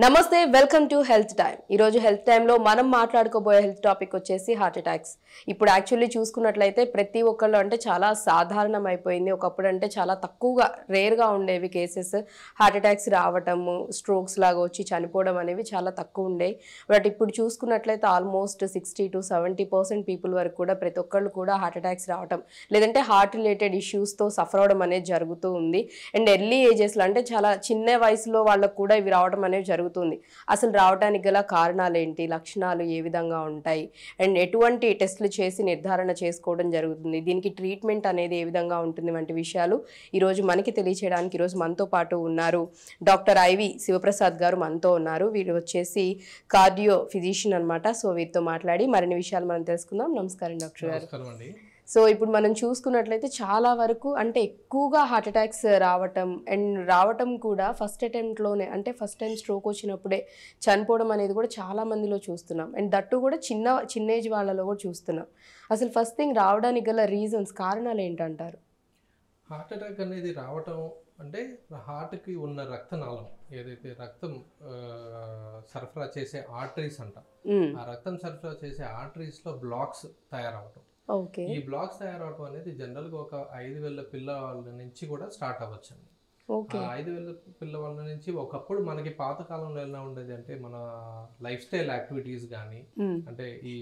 నమస్తే welcome to health time. ఈరోజు health టైంలో మనం మాట్లాడుకోబోయే హెల్త్ టాపిక్ వచ్చేసి హార్ట్ అటాక్స్. ఇప్పుడు యాక్చువల్లీ చూసుకున్నట్లయితే ప్రతి ఒక్కళ్ళు అంటే చాలా సాధారణం అయిపోయింది. ఒకప్పుడు అంటే చాలా తక్కువగా రేర్గా ఉండేవి కేసెస్. హార్ట్ అటాక్స్ రావటము, స్ట్రోక్స్ లాగా వచ్చి చనిపోవడం అనేవి చాలా తక్కువ ఉండేవి. బట్ ఇప్పుడు చూసుకున్నట్లయితే ఆల్మోస్ట్ 60 to 70% పీపుల్ వరకు కూడా ప్రతి ఒక్కళ్ళు కూడా హార్ట్ అటాక్స్ రావటం, లేదంటే హార్ట్ రిలేటెడ్ ఇష్యూస్తో సఫర్ అవడం అనేది జరుగుతూ ఉంది. అండ్ ఎర్లీ ఏజెస్లో అంటే చాలా చిన్న వయసులో వాళ్ళకు కూడా ఇవి రావడం అనేది జరుగుతుంది. అసలు రావడానికి గల కారణాలు ఏంటి, లక్షణాలు ఏ విధంగా ఉంటాయి, అండ్ ఎటువంటి టెస్టులు చేసి నిర్ధారణ చేసుకోవడం జరుగుతుంది, దీనికి ట్రీట్మెంట్ అనేది ఏ విధంగా ఉంటుంది వంటి విషయాలు ఈరోజు మనకి తెలియచేయడానికి ఈరోజు మనతో పాటు ఉన్నారు డాక్టర్ ఐవి శివప్రసాద్ గారు మనతో ఉన్నారు. వీరు వచ్చేసి కార్డియో ఫిజిషియన్ అనమాట. సో వీరితో మాట్లాడి మరిన్ని విషయాలు మనం తెలుసుకుందాం. నమస్కారం డాక్టర్ గారు. సో ఇప్పుడు మనం చూసుకున్నట్లయితే చాలా వరకు అంటే ఎక్కువగా హార్ట్ అటాక్స్ రావటం కూడా ఫస్ట్ అటెంప్ట్లోనే, అంటే ఫస్ట్ టైం స్ట్రోక్ వచ్చినప్పుడే చనిపోవడం అనేది కూడా చాలా మందిలో చూస్తున్నాం. అండ్ దట్టు కూడా చిన్న ఏజ్ వాళ్ళలో కూడా చూస్తున్నాం. అసలు ఫస్ట్ థింగ్ రావడానికి గల రీజన్స్, కారణాలు ఏంటంటారు? హార్ట్ అటాక్ అనేది రావటం అంటే హార్ట్కి ఉన్న రక్తనాళం, ఏదైతే రక్తం సరఫరా చేసే ఆర్టరీస్ అంటాం, ఆ రక్తం సరఫరా చేసే ఆర్టరీస్లో బ్లాక్స్ తయారవటం. ఈ బ్లాక్స్ తయారవటం అనేది జనరల్గా ఒక 5,000 పిల్లవాళ్ళ నుంచి కూడా స్టార్ట్ అవ్వచ్చండి. 5,000 పిల్లవాళ్ళ నుంచి ఒకప్పుడు మనకి పాతకాలంలో ఎలా ఉండేది అంటే మన లైఫ్ స్టైల్ యాక్టివిటీస్ కానీ, అంటే ఈ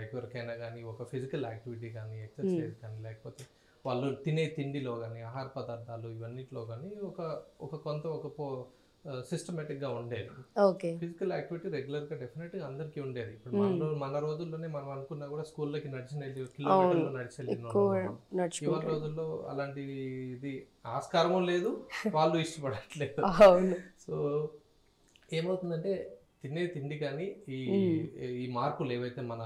ఎవరికైనా కానీ ఒక ఫిజికల్ యాక్టివిటీ కానీ, ఎక్సర్సైజ్ కానీ, లేకపోతే వాళ్ళు తినే తిండిలో కానీ, ఆహార పదార్థాలు ఇవన్నిట్లో కానీ ఒక సిస్టమేటిక్గా ఉండేది. ఫిజికల్ యాక్టివిటీ రెగ్యులర్గా డెఫినెట్గా అందరికీ ఉండేది. ఇప్పుడు మన రోజుల్లోనే మనం అనుకున్నా కూడా స్కూల్లోకి కిలోమీటర్లు నడిచి ఇవాళ రోజుల్లో అలాంటి ఇది ఆస్కారము లేదు, వాళ్ళు ఇష్టపడట్లేదు. సో ఏమవుతుందంటే తినే తిండి కానీ ఈ మార్పులు ఏవైతే మన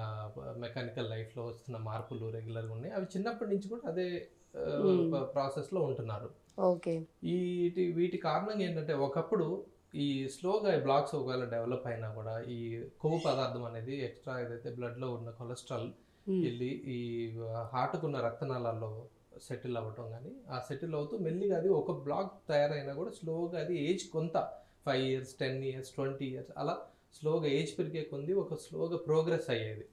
మెకానికల్ లైఫ్లో వస్తున్న మార్పులు రెగ్యులర్గా ఉన్నాయి, అవి చిన్నప్పటి నుంచి కూడా అదే ప్రాసెస్లో ఉంటున్నారు. వీటి కారణంగా ఏంటంటే ఒకప్పుడు ఈ స్లోగా ఈ బ్లాక్స్ ఒకవేళ డెవలప్ అయినా కూడా ఈ కొవ్వు పదార్థం అనేది ఎక్స్ట్రా ఏదైతే బ్లడ్లో ఉన్న కొలెస్ట్రాల్ వెళ్ళి ఈ హార్ట్కున్న రక్తనాళాల్లో సెటిల్ అవ్వటం కానీ, ఆ సెటిల్ అవుతూ మెల్లిగా అది ఒక బ్లాక్ తయారైనా కూడా స్లోగా అది ఏజ్ కొంత 5 years 10 years 20 years అలా స్లోగా ఏజ్ పెరిగే కొంది ఒక స్లోగా ప్రోగ్రెస్ అయ్యేది.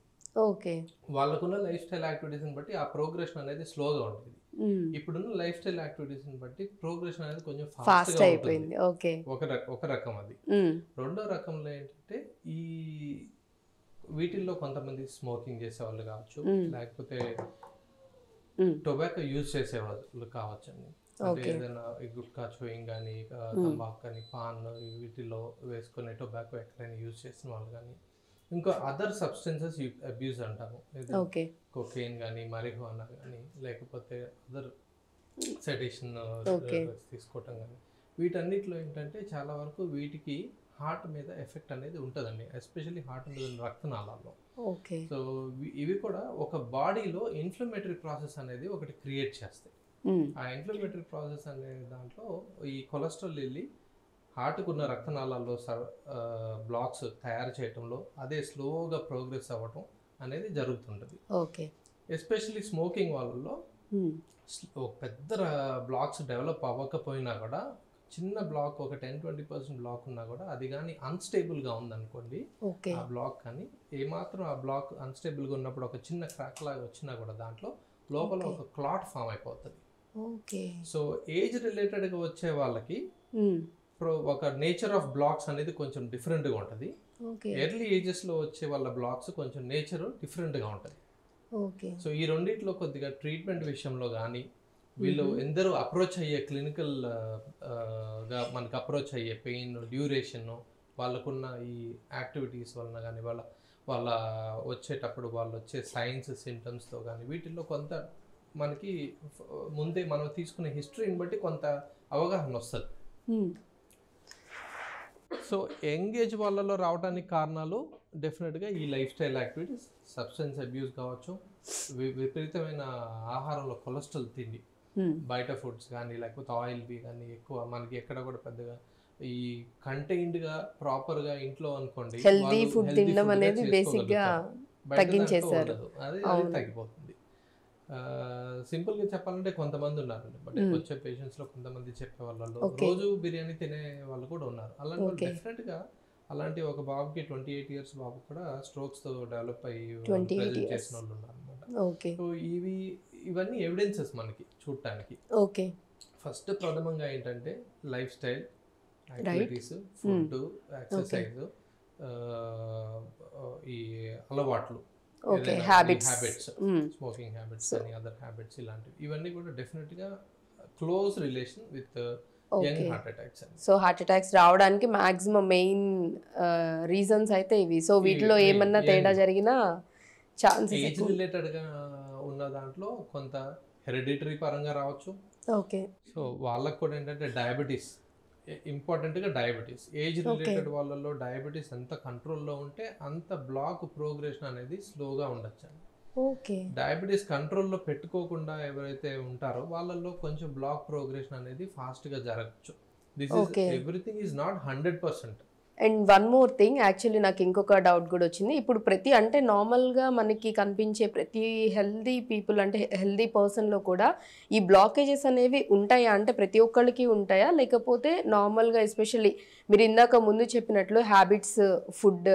వాళ్ళకున్న లైఫ్ స్టైల్ యాక్టివిటీస్ని బట్టి ఆ ప్రోగ్రెషన్ అనేది స్లోగా ఉంటుంది. ఇప్పుడున్న లైఫ్ స్టైల్ యాక్టివిటీస్ని బట్టి ప్రోగ్రెషన్ అనేది కొంచెం ఫాస్ట్ అయిపోయింది. ఒక రకం అది. రెండో రకంలో ఏంటంటే ఈ వీటిల్లో కొంతమంది స్మోకింగ్ చేసేవాళ్ళు కావచ్చు, లేకపోతే టొబాకో యూజ్ చేసేవాళ్ళు కావచ్చు అండి. అంటే ఏదైనా గుట్కా చోయింగ్ కానీ, తంబాకు కానీ, పాన్ వీటిలో వేసుకునే టొబాకో ఎక్కడైనా యూజ్ చేసిన వాళ్ళు కానీ, ఇంకా అదర్ సబ్స్టెన్సెస్ అబ్యూస్ అంటాము, కొకెయిన్ కానీ, marijuana కానీ, లేకపోతే అదర్ సెడేషన్ తీసుకోవటం కానీ, వీటన్నిటిలో ఏంటంటే చాలా వరకు వీటికి హార్ట్ మీద ఎఫెక్ట్ అనేది ఉంటుందండి, ఎస్పెషల్లీ హార్ట్ మీద రక్తనాళాల్లో. సో ఇవి కూడా ఒక బాడీలో ఇన్ఫ్లమేటరీ ప్రాసెస్ అనేది ఒకటి క్రియేట్ చేస్తాయి. ఆ ఇన్ఫ్లమేటరీ ప్రాసెస్ అనే దాంట్లో ఈ కొలెస్ట్రాల్ వెళ్ళి హార్ట్కున్న రక్తనాళాల్లో బ్లాక్స్ తయారు చేయటంలో అదే స్లోగా ప్రోగ్రెస్ అవ్వటం అనేది జరుగుతుంటుంది. ఎస్పెషల్లీ స్మోకింగ్ వాళ్ళలో ఒక పెద్ద బ్లాక్స్ డెవలప్ అవ్వకపోయినా కూడా చిన్న బ్లాక్ ఒక 10-20% బ్లాక్ ఉన్నా కూడా అది కానీ అన్స్టేబుల్గా ఉందనుకోండి, ఆ బ్లాక్ కానీ ఏమాత్రం ఆ బ్లాక్ అన్స్టేబుల్గా ఉన్నప్పుడు ఒక చిన్న క్రాక్ లాగా వచ్చినా కూడా దాంట్లో లోపల ఒక క్లాట్ ఫామ్ అయిపోతుంది. సో ఏజ్ రిలేటెడ్గా వచ్చే వాళ్ళకి ఒక నేచర్ ఆఫ్ బ్లాక్స్ అనేది కొంచెం డిఫరెంట్గా ఉంటుంది. ఎర్లీ ఏజెస్లో వచ్చే వాళ్ళ బ్లాక్స్ కొంచెం నేచర్ డిఫరెంట్గా ఉంటుంది. సో ఈ రెండిట్లో కొద్దిగా ట్రీట్మెంట్ విషయంలో కానీ, వీళ్ళు ఎందరో అప్రోచ్ అయ్యే క్లినికల్గా మనకు అప్రోచ్ అయ్యే పెయిన్ డ్యూరేషన్, వాళ్ళకున్న ఈ యాక్టివిటీస్ వలన కానీ, వాళ్ళ వచ్చేటప్పుడు వాళ్ళు వచ్చే సైన్స్ సిమ్టమ్స్తో కానీ, వీటిల్లో కొంత మనకి ముందే మనం తీసుకునే హిస్టరీని బట్టి కొంత అవగాహన వస్తుంది. సో యంగ్ ఏజ్ వాళ్ళలో రావడానికి కారణాలు డెఫినెట్గా ఈ life style activities, substance abuse కావచ్చు, విపరీతమైన ఆహారంలో కొలెస్ట్రాల్ తిండి, బయట ఫుడ్స్ కానీ, లేకపోతే ఆయిల్వి కానీ ఎక్కువ మనకి ఎక్కడ కూడా పెద్దగా ఈ కంటైన్డ్గా ప్రాపర్గా ఇంట్లో అనుకోండి హెల్దీ ఫుడ్ తినడం అనేది బేసిక్గా తగ్గించేశారు, అది తగ్గిపోతుంది. సింపుల్ గా చెప్పాలంటే కొంతమంది ఉన్నారండి, బట్ వచ్చే పేషెంట్స్ లో కొంతమంది చెప్పే వాళ్ళలో రోజు బిర్యానీ తినే వాళ్ళు కూడా ఉన్నారు. అలాంటి వాళ్ళు డెఫినెట్ గా అలాంటి ఒక బాబుకి 28 years బాబు కూడా స్ట్రోక్స్ తో డెవలప్ అయ్యి ప్రెజెంట్ చేసిన వాళ్ళు ఉన్నారు అనమాట. సో ఇవన్నీ ఎవిడెన్సెస్ మనకి చూడటానికి. ఫస్ట్ ప్రథమంగా ఏంటంటే life style, activities, food, exercise, ఈ అలవాట్లు, హ్యాబిట్స్, స్మోకింగ్ హ్యాబిట్స్ అని అదర్ హ్యాబిట్స్, ఇలాంటివి ఇవన్నీ కూడా డెఫినెట్ గా close relation with young heart attacks. So heart attacks రావడానికి మాక్సిమం మెయిన్ రీజన్స్ అయితే ఇవి. సో వీటిలో ఏమన్నా తేడా జరిగినా ఛాన్సెస్ ఏజ్ రిలేటెడ్ గా ఉన్న దాంట్లో కొంత హెరిడిటరీ పరంగా రావచ్చు. సో వాళ్ళకు కూడా ఏంటంటే డయాబెటీస్ ఇంపార్టెంట్గా, డయాబెటీస్ ఏజ్ రిలేటెడ్ వాళ్ళలో డయాబెటీస్ ఎంత కంట్రోల్లో ఉంటే అంత బ్లాక్ ప్రోగ్రెషన్ అనేది స్లోగా ఉండొచ్చు. డయాబెటీస్ కంట్రోల్లో పెట్టుకోకుండా ఎవరైతే ఉంటారో వాళ్ళల్లో కొంచెం బ్లాక్ ప్రోగ్రెషన్ అనేది ఫాస్ట్గా జరగచ్చు. This is everything is not 100%. And one more thing, actually నాకు ఇంకొక డౌట్ కూడా వచ్చింది. ఇప్పుడు ప్రతి అంటే నార్మల్గా మనకి కనిపించే ప్రతి హెల్దీ పీపుల్ అంటే హెల్దీ పర్సన్లో కూడా ఈ బ్లాకేజెస్ అనేవి ఉంటాయా? అంటే ప్రతి ఒక్కరికి ఉంటాయా, లేకపోతే నార్మల్గా ఎస్పెషల్లీ మీరు ఇందాక ముందు చెప్పినట్లు హ్యాబిట్స్, ఫుడ్,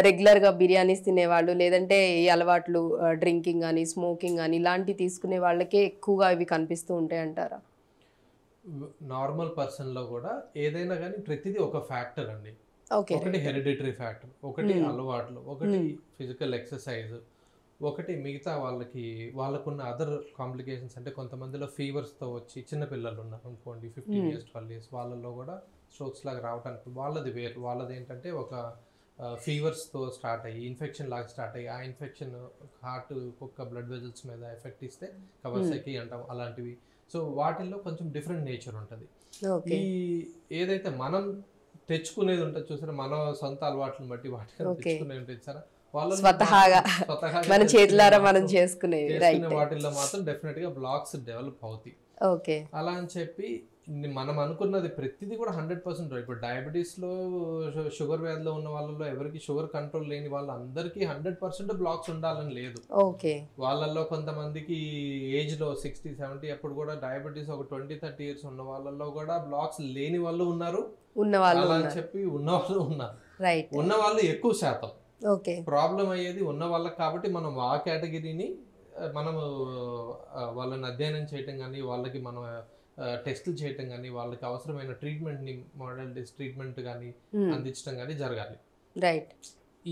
రెగ్యులర్గా బిర్యానీస్ తినేవాళ్ళు, లేదంటే ఈ అలవాట్లు డ్రింకింగ్ కానీ స్మోకింగ్ కానీ ఇలాంటివి తీసుకునే వాళ్ళకే ఎక్కువగా ఇవి కనిపిస్తూ ఉంటాయి అంటారా? నార్మల్ పర్సన్లో కూడా ఏదైనా కానీ ప్రతిదీ ఒక ఫ్యాక్టర్ అండి. ఒకటి హెరిడిటరీ ఫ్యాక్టర్, ఒకటి అలవాట్లు, ఒకటి ఫిజికల్ ఎక్సర్సైజ్, ఒకటి మిగతా వాళ్ళకున్న అదర్ కాంప్లికేషన్స్. అంటే కొంతమందిలో ఫీవర్స్తో వచ్చి చిన్నపిల్లలు ఉన్నారు అనుకోండి, 15 years 12 years, వాళ్ళల్లో కూడా స్ట్రోక్స్ లాగా రావడానికి వాళ్ళది వేరు. వాళ్ళది ఏంటంటే ఒక ఫీవర్స్తో స్టార్ట్ అయ్యి ఇన్ఫెక్షన్ లాగా స్టార్ట్ అయ్యి ఆ ఇన్ఫెక్షన్ హార్ట్ ఒక్క బ్లడ్ వెజల్స్ మీద ఎఫెక్ట్ ఇస్తే కవాసాకి అంటాం, అలాంటివి. సో వాటిల్లో కొంచెం డిఫరెంట్ నేచర్ ఉంటుంది. ఈ ఏదైతే మనం తెచ్చుకునేది ఉంటుంది చూసారా, మన సొంత అలవాట్లను బట్టి వాటిని తెచ్చుకునేది ఉంటుంది సార్, వాళ్ళ స్వతహాగా మన చేతులారా మనం చేసుకునే వాటిల్లో మాత్రం డెఫినెట్ గా బ్లాక్స్ డెవలప్ అవుతాయి. అలా అని చెప్పి మనం అనుకున్నది ప్రతిదీ కూడా 100%. ఇప్పుడు డయాబెటీస్ లో షుగర్ వ్యాధిలో ఉన్న వాళ్ళలో ఎవరికి షుగర్ కంట్రోల్ లేని వాళ్ళందరికీ 100% బ్లాక్స్ ఉండాలని లేదు. వాళ్ళల్లో కొంతమందికి ఏజ్ లో 60-70 అప్పుడు కూడా డయాబెటీస్ ఒక 20-30 years ఉన్న వాళ్ళలో కూడా బ్లాక్స్ లేని వాళ్ళు ఉన్నారు, అలా అని చెప్పి ఉన్నవాళ్ళు ఉన్నారు. ఉన్న వాళ్ళు ఎక్కువ శాతం. ప్రాబ్లం అయ్యేది ఉన్న వాళ్ళకి. కాబట్టి మనం ఆ కేటగిరీని మనము వాళ్ళని అధ్యయనం చేయటం కానీ, వాళ్ళకి మనం టెస్టులు చేయటం కానీ, వాళ్ళకి అవసరమైన ట్రీట్మెంట్ని మోడలిటీస్ ట్రీట్మెంట్ కానీ అందించడం కానీ జరగాలి.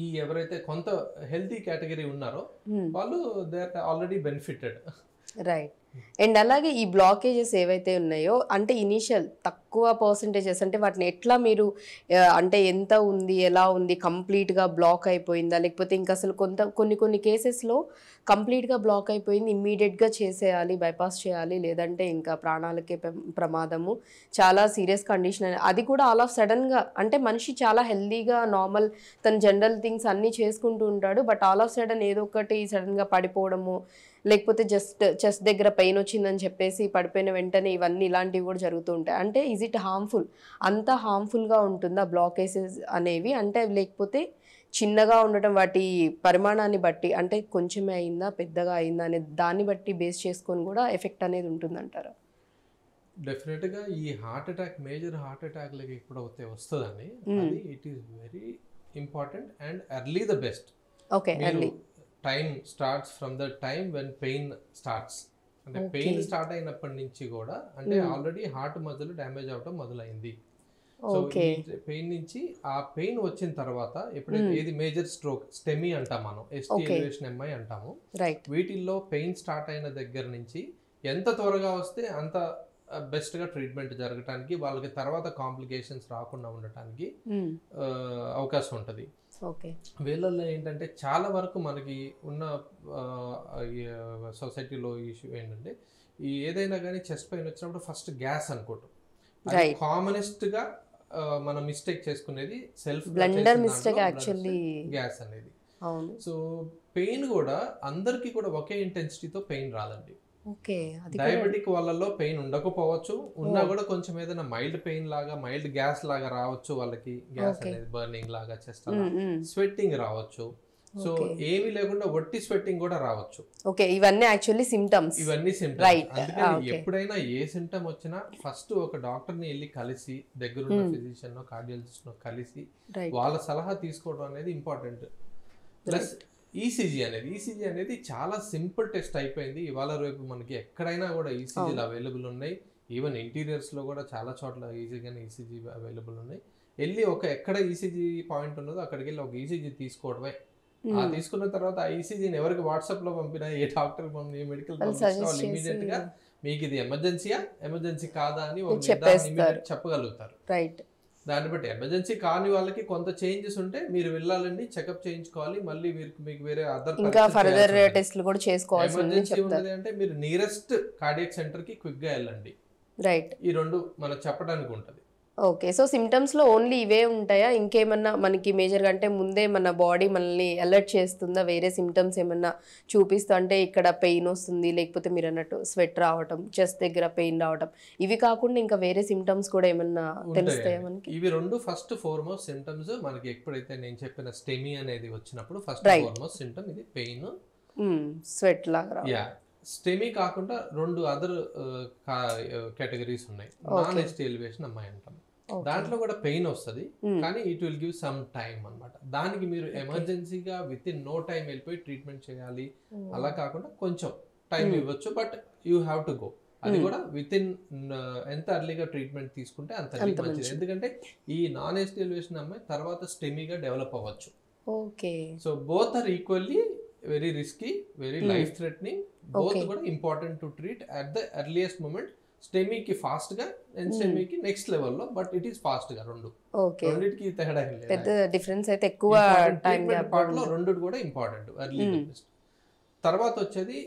ఈ ఎవరైతే కొంత హెల్తీ కేటగిరీ ఉన్నారో వాళ్ళు they are already benefited. And అలాగే ఈ బ్లాకేజెస్ ఏవైతే ఉన్నాయో అంటే ఇనీషియల్ తక్కువ పర్సంటేజెస్ అంటే వాటిని ఎట్లా మీరు అంటే ఎంత ఉంది, ఎలా ఉంది, కంప్లీట్గా బ్లాక్ అయిపోయిందా, లేకపోతే ఇంకా అసలు కొన్ని కేసెస్లో కంప్లీట్గా బ్లాక్ అయిపోయింది, ఇమ్మీడియట్గా చేసేయాలి, బైపాస్ చేయాలి, లేదంటే ఇంకా ప్రాణాలకే ప్రమాదము, చాలా సీరియస్ కండిషన్, అది కూడా ఆల్ ఆఫ్ సడన్గా అంటే మనిషి చాలా హెల్దీగా నార్మల్ తన జనరల్ థింగ్స్ అన్నీ చేసుకుంటూ ఉంటాడు, బట్ ఆల్ ఆఫ్ సడన్ ఏదో ఒకటి సడన్గా పడిపోవడము, లేకపోతే చెస్ట్ దగ్గర పెయిన్ వచ్చిందని చెప్పేసి పడిపోయిన వెంటనే ఇవన్నీ ఇలాంటివి కూడా జరుగుతూ ఉంటాయి. అంటే ఈజ్ ఇట్ హార్మ్ఫుల్? అంత హార్మ్ఫుల్గా ఉంటుందా బ్లాకేజెస్ అనేవి? అంటే లేకపోతే చిన్నగా ఉండటం వాటి పరిమాణాన్ని బట్టి అంటే కొంచెమే అయిందా పెద్దగా అయిందా అనే దాన్ని బట్టి బేస్ చేసుకొని కూడా ఎఫెక్ట్ అనేది ఉంటుందంటారా? డెఫినెట్గా ఈ హార్ట్ అటాక్ మేజర్ హార్ట్ అటాక్లకి ఇప్పుడు అయితే వస్తుందండి. అది it is very important and early the best. Early time starts from the time when pain starts. అంటే పెయిన్ స్టార్ట్ అయినప్పటి నుంచి కూడా అంటే ఆల్రెడీ హార్ట్ మధ్యలో డ్యామేజ్ అవడం మొదలైంది. సో పెయిన్ నుంచి ఆ పెయిన్ వచ్చిన తర్వాత ఎప్పుడైతే ఏది మేజర్ స్ట్రోక్ స్టెమీ అంటాం మనం, ఎస్టీ ఎలివేషన్ ఎంఐ అంటాము, వీటిల్లో పెయిన్ స్టార్ట్ అయిన దగ్గర నుంచి ఎంత త్వరగా వస్తే అంత బెస్ట్ గా ట్రీట్మెంట్ జరగటానికి, వాళ్ళకి తర్వాత కాంప్లికేషన్స్ రాకుండా ఉండటానికి అవకాశం ఉంటుంది. వీళ్ళల్లో ఏంటంటే చాలా వరకు మనకి ఉన్న సొసైటీలో ఇష్యూ ఏంటంటే ఈ ఏదైనా కానీ చెస్ట్ పెయిన్ వచ్చినప్పుడు ఫస్ట్ గ్యాస్ అనుకోవటం, కామనెస్ట్ గా మనం మిస్టేక్ చేసుకునేది self blunder mistake actually gas అనేది. సో పెయిన్ కూడా అందరికి కూడా ఒకే ఇంటెన్సిటీతో పెయిన్ రాదండి. డయాబెటిక్ వాళ్ళలో పెయిన్ ఉండకపోవచ్చు, ఉన్నా కూడా కొంచెం ఏదైనా మైల్డ్ పెయిన్ లాగా మైల్డ్ గ్యాస్ లాగా రావచ్చు వాళ్ళకి, గ్యాస్ అనేది బర్నింగ్ లాగా చెస్ట్, స్వెట్టింగ్ రావచ్చు. సో ఏమీ లేకుండా ఒట్టి స్వెట్టింగ్ కూడా రావచ్చు. ఓకే, ఇవన్నీ యాక్చువల్లీ సిమ్టమ్స్. ఇవన్నీ సిమ్టమ్స్. అందుకని ఎప్పుడైనా ఏ సిమ్టమ్ వచ్చినా ఫస్ట్ ఒక డాక్టర్ని వెళ్ళి కలిసి, దగ్గరున్న ఫిజిషియన్ కార్డియాలజిస్ట్ కలిసి వాళ్ళ సలహా తీసుకోవడం అనేది ఇంపార్టెంట్. ప్లస్ ఈసీజీ అనేది చాలా సింపుల్ టెస్ట్ అయిపోయింది. ఇవాళ రేపు మనకి ఎక్కడైనా కూడా ఈసీజీలు అవైలబుల్ ఉన్నాయి. ఈవెన్ ఇంటీరియర్స్ లో కూడా చాలా చోట్ల ఈజీగానే ఈసీజీ అవైలబుల్ ఉన్నాయి. వెళ్ళి ఎక్కడ ఈసీజీ పాయింట్ ఉన్నదో అక్కడికి వెళ్ళి ఒక ఈసీజీ తీసుకోవడమే. ఆ తీసుకున్న తర్వాత ఆ ఈసీజీని ఎవరికి వాట్సాప్ లో పంపినా, ఏ డాక్టర్ ఏ మెడికల్ పంపించినా వాళ్ళు ఇమీడియట్ గా మీకు ఇది ఎమర్జెన్సీ కాదా అని చెప్పగలుగుతారు. రైట్. దాన్ని బట్టి ఎమర్జెన్సీ కాని వాళ్ళకి కొంత చేంజెస్ ఉంటే మీరు వెళ్ళాలండి, చెకప్ చేయించుకోవాలి. మళ్ళీ మీకు వేరే ఫర్దర్ టెస్ట్లు కూడా చేసుకోవాలి. ఎమర్జెన్సీ ఉన్నది అంటే మీరు నియరెస్ట్ కార్డియాక్ సెంటర్ కి క్విక్ గా వెళ్ళండి. రైట్. ఈ రెండు మనకు చెప్పడానికి ఉంటది. ఓకే, సో సిమ్టమ్స్ లో ఓన్లీ ఇవే ఉంటాయా? ఇంకేమన్నా మనకి మేజర్ గా అంటే ముందే మన బాడీ మనల్ని అలర్ట్ చేస్తుందా? వేరే సిమ్టమ్స్ ఏమన్నా చూపిస్తా అంటే ఇక్కడ పెయిన్ వస్తుంది, లేకపోతే మీరు అన్నట్టు స్వెట్ రావటం, చెస్ట్ దగ్గర పెయిన్ రావటం, ఇవి కాకుండా ఇంకా వేరే సిమ్టమ్స్ కూడా ఏమన్నా తెలుస్తాయా మనకి? ఇవి రెండు ఫస్ట్ ఫార్మోస్ట్ సిమ్టమ్స్ మనకి. ఎప్పుడైతే నేను చెప్పిన స్టెమీ అనేది వచ్చినప్పుడు ఫస్ట్ ఫార్మోస్ట్ సిమ్టమ్ ఇది పెయిన్, స్వెట్ లాగా. స్టెమీ కాకుండా రెండు అదర్ కేటగిరీస్ ఉన్నాయి. నాన్ ఎస్టీ ఎలివేషన్ అమ్మాయి అంటాం. దాంట్లో కూడా పెయిన్ వస్తుంది, కానీ it will give some time అన్నమాట. దానికి మీరు ఎమర్జెన్సీగా విత్ ఇన్ నో టైం వెళ్ళిపోయి ట్రీట్మెంట్ చేయాలి. అలా కాకుండా కొంచెం టైం ఇవ్వచ్చు, but you have to go. అది కూడా విత్ ఇన్ ఎంత అర్లీగా ట్రీట్మెంట్ తీసుకుంటే అంత మంచిది. ఎందుకంటే ఈ నాన్ ఎస్టీ ఎలివేషన్ అమ్మాయి తర్వాత స్టెమీగా డెవలప్ అవ్వచ్చు. So both are equally very risky, very life threatening. Both కూడా important to treat at the earliest moment. స్టెమీకి ఫాస్ట్ గా అండ్ స్టెమీకి నెక్స్ట్ లెవెల్లో, బట్ ఇట్ ఈస్ ఫాస్ట్ గా. రెండింటికి తేడా పెద్ద డిఫరెన్స్ అయితే ఎక్కువ టైం పార్ట్ లో రెండు కూడా ఇంపార్టెంట్. ఎర్లీ తర్వాత వచ్చేది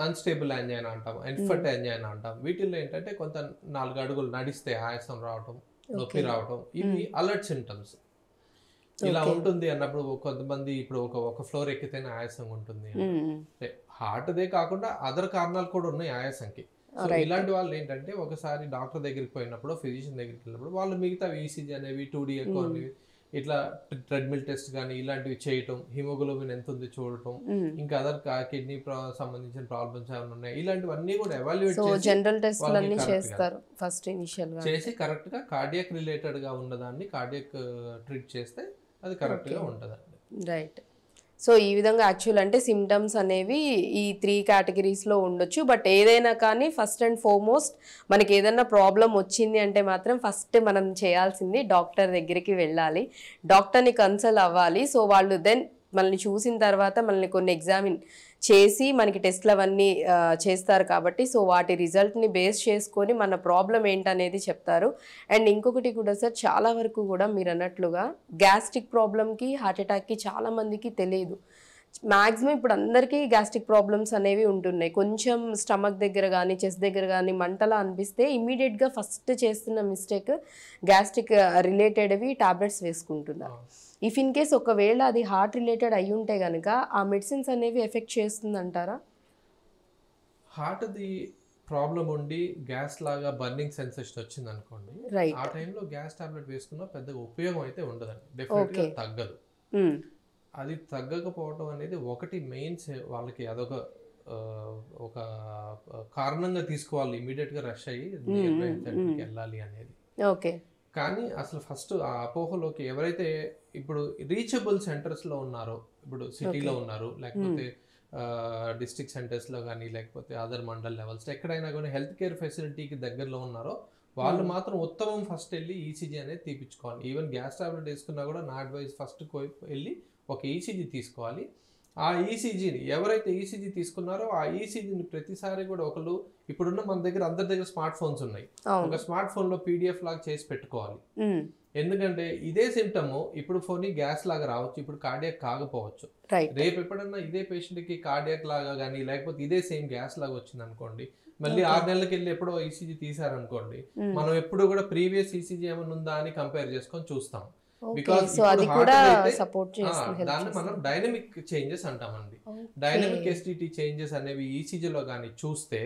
అన్స్టేబుల్ యాంజైనా అంటాం, ఎన్ఫర్ట్ యాంజైనా అంటాం. వీటిల్లో ఏంటంటే కొంత 4 అడుగులు నడిస్తే ఆయాసం రావటం, నొప్పి రావటం, ఇవి అలర్ట్ సింటమ్స్. ఇలా ఉంటుంది అన్నప్పుడు కొంతమంది ఇప్పుడు ఒక ఫ్లోర్ ఎక్కితేనే ఆయాసం ఉంటుంది. హార్ట్దే కాకుండా అదర్ కారణాలు కూడా ఉన్నాయి ఆయాసంకి. సో ఇలాంటి వాళ్ళు ఏంటంటే ఒకసారి డాక్టర్ దగ్గరికి పోయినప్పుడు, ఫిజిషియన్ దగ్గరికి వెళ్ళినప్పుడు వాళ్ళు మిగతా ఈసీజీ అనేవి, 2D ఎకో అనేవి, ఇట్లా ట్రెడ్మిల్ టెస్ట్ కానీ ఇలాంటివి చేయటం, హిమోగ్లోబిన్ ఎంత ఉంది చూడటం, ఇంకా అదర్ కిడ్నీ సంబంధించిన ప్రాబ్లమ్స్ ఏమైనా ఉన్నాయి, ఇలాంటివన్నీ కూడా ఎవాల్యుయేట్ చేసి కరెక్ట్ గా కార్డియాక్ రిలేటెడ్ గా ఉన్నదాన్ని కార్డియాక్ ట్రీట్ చేస్తే అది కరెక్ట్ గా ఉంటదండి. రైట్. సో ఈ విధంగా యాక్చువల్ అంటే సిమ్టమ్స్ అనేవి ఈ 3 కేటగిరీస్లో ఉండొచ్చు. బట్ ఏదైనా కానీ ఫస్ట్ అండ్ ఫార్మోస్ట్ మనకి ఏదైనా ప్రాబ్లం వచ్చింది అంటే మాత్రం ఫస్ట్ మనం చేయాల్సింది డాక్టర్ దగ్గరికి వెళ్ళాలి, డాక్టర్ని కన్సల్ట్ అవ్వాలి. సో వాళ్ళు దెన్ మనల్ని చూసిన తర్వాత మనల్ని కొన్ని ఎగ్జామిన్ చేసి మనకి టెస్ట్లు అవన్నీ చేస్తారు కాబట్టి సో వాటి రిజల్ట్ని బేస్ చేసుకొని మన ప్రాబ్లం ఏంటనేది చెప్తారు. అండ్ ఇంకొకటి కూడా సార్, చాలా వరకు కూడా మీరు అన్నట్లుగా గ్యాస్ట్రిక్ ప్రాబ్లంకి, హార్ట్ అటాక్కి చాలామందికి తెలియదు. మ్యాక్సిమం ఇప్పుడు అందరికీ గ్యాస్ట్రిక్ ప్రాబ్లమ్స్ అనేవి ఉంటున్నాయి. కొంచెం స్టమక్ దగ్గర కానీ చెస్ట్ దగ్గర కానీ మంటలా అనిపిస్తే ఇమ్మీడియట్గా ఫస్ట్ చేస్తున్న మిస్టేక్ గ్యాస్ట్రిక్ రిలేటెడ్వి టాబ్లెట్స్ వేసుకుంటున్నారు. ఇఫ్ ఇన్ కేస్ ఒకవేళ అది హార్ట్ రిలేటెడ్ అయి ఉంటే కనుక ఆ మెడిసిన్స్ అనేవి ఎఫెక్ట్ చేస్తుంది అంటారా? హార్ట్ది ప్రాబ్లం ఉండి గ్యాస్ లాగా బర్నింగ్ సెన్సేషన్ వచ్చింది అనుకోండి, ఆ టైంలో గ్యాస్ టాబ్లెట్ వేసుకున్నా పెద్దగా ఉపయోగం అయితే ఉండదండి, డెఫినెట్గా తగ్గదు. అది తగ్గకపోవడం అనేది ఒకటి మెయిన్ వాళ్ళకి అదొక ఒక కారణంగా తీసుకోవాలి, ఇమీడియట్గా రష్ అయ్యి వెళ్ళాలి అనేది. ఓకే. కానీ అసలు ఫస్ట్ ఆ అపోహలోకి ఎవరైతే ఇప్పుడు రీచబుల్ సెంటర్స్లో ఉన్నారో, ఇప్పుడు సిటీలో ఉన్నారు, లేకపోతే డిస్ట్రిక్ట్ సెంటర్స్లో కానీ లేకపోతే అదర్ మండల్ లెవెల్స్ ఎక్కడైనా కానీ హెల్త్ కేర్ ఫెసిలిటీకి దగ్గరలో ఉన్నారో వాళ్ళు మాత్రం ఉత్తమం ఫస్ట్ వెళ్ళి ఈసీజీ అనేది తీపించుకోవాలి. ఈవెన్ గ్యాస్ టాబ్లెట్ వేసుకున్నా కూడా నా అడ్వైస్ ఫస్ట్ వెళ్ళి ఒక ఈసీజీ తీసుకోవాలి. ఆ ఈసీజీని ఎవరైతే ఈసీజీ తీసుకున్నారో ఆ ఈసీజీని ప్రతిసారి కూడా ఒకళ్ళు, ఇప్పుడున్న మన దగ్గర అందరి దగ్గర స్మార్ట్ ఫోన్స్ ఉన్నాయి, ఒక స్మార్ట్ ఫోన్ లో పీడిఎఫ్ లాగా చేసి పెట్టుకోవాలి. ఎందుకంటే ఇదే సిమ్టమ్ ఇప్పుడు ఫోన్ గ్యాస్ లాగా రావచ్చు, ఇప్పుడు కార్డియాక్ కాకపోవచ్చు. రేపు ఎప్పుడన్నా ఇదే పేషెంట్ కి కార్డియాక్ లాగా కానీ లేకపోతే ఇదే సేమ్ గ్యాస్ లాగా వచ్చింది అనుకోండి, మళ్ళీ 6 నెలలకి వెళ్ళి ఎప్పుడో ఈసీజీ తీసారనుకోండి, మనం ఎప్పుడు కూడా ప్రీవియస్ ఈసీజీ ఏమైనా ఉందా అని కంపేర్ చేసుకొని చూస్తాం. బికాస్ దాన్ని మనం డైనమిక్ చేంజెస్ అంటామండి. డైనమిక్ ఎస్టిటి చేంజెస్ అనేవి ఈసీజీలో కానీ చూస్తే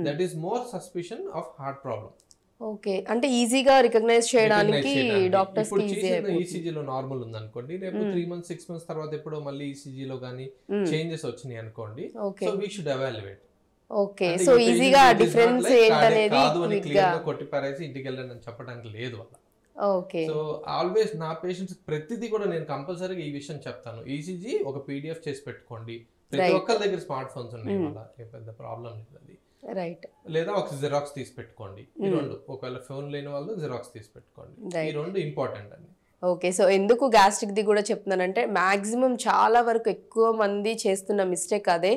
that is more suspicion of heart problem. Okay. అంటే ఈజీగా రికగ్నైజ్ చేయడానికి డాక్టర్స్ ఇప్పుడు కి ఈజీ చేసిన అయిపోతుంది. ఈసీజీలో నార్మల్ ఉందనుకోండి, రేపు 3 మంత్స్ 6 మంత్స్ తర్వాత ఎప్పుడో మళ్ళీ ఈసీజీలో కానీ చేంజెస్ వచ్చినాయి అనుకోండి, okay. So we should evaluate. Okay. అంటే సో ఈ ఈజీగా పేషెంట్ డిఫరెన్స్ ఏంటనేది కాదు అని క్విక్‌గా. క్లియర్ గా కొట్టి పారేసి ఇంటికి వెళ్ళండి అని చెప్పడానికి లేదు వల్ల. ఓకే. సో ఆల్వేస్ నా పేషెంట్స్ ప్రతిదీ కూడా నేను కంపల్సరీగా ఈ విషయం చెప్తాను. ఈసీజీ ఒక పీడిఎఫ్ చేసి పెట్టుకోండి. ప్రతి ఒక్కరి దగ్గర స్మార్ట్ ఫోన్స్ ఉన్నాయి వల్ల ఏ పెద్ద ప్రాబ్లం లేదు అది. రైట్. లేదా ఒక జిరాక్స్ తీసి పెట్టుకోండి. ఈ రెండు, ఒకవేళ ఫోన్ లేని వాళ్ళు జిరాక్స్ తీసి పెట్టుకోండి. ఈ రెండు ఇంపార్టెంట్ అండి. ఓకే. సో ఎందుకు గ్యాస్ట్రిక్ది కూడా చెప్తున్నానంటే మ్యాక్సిమం చాలా వరకు ఎక్కువ మంది చేస్తున్న మిస్టేక్ అదే.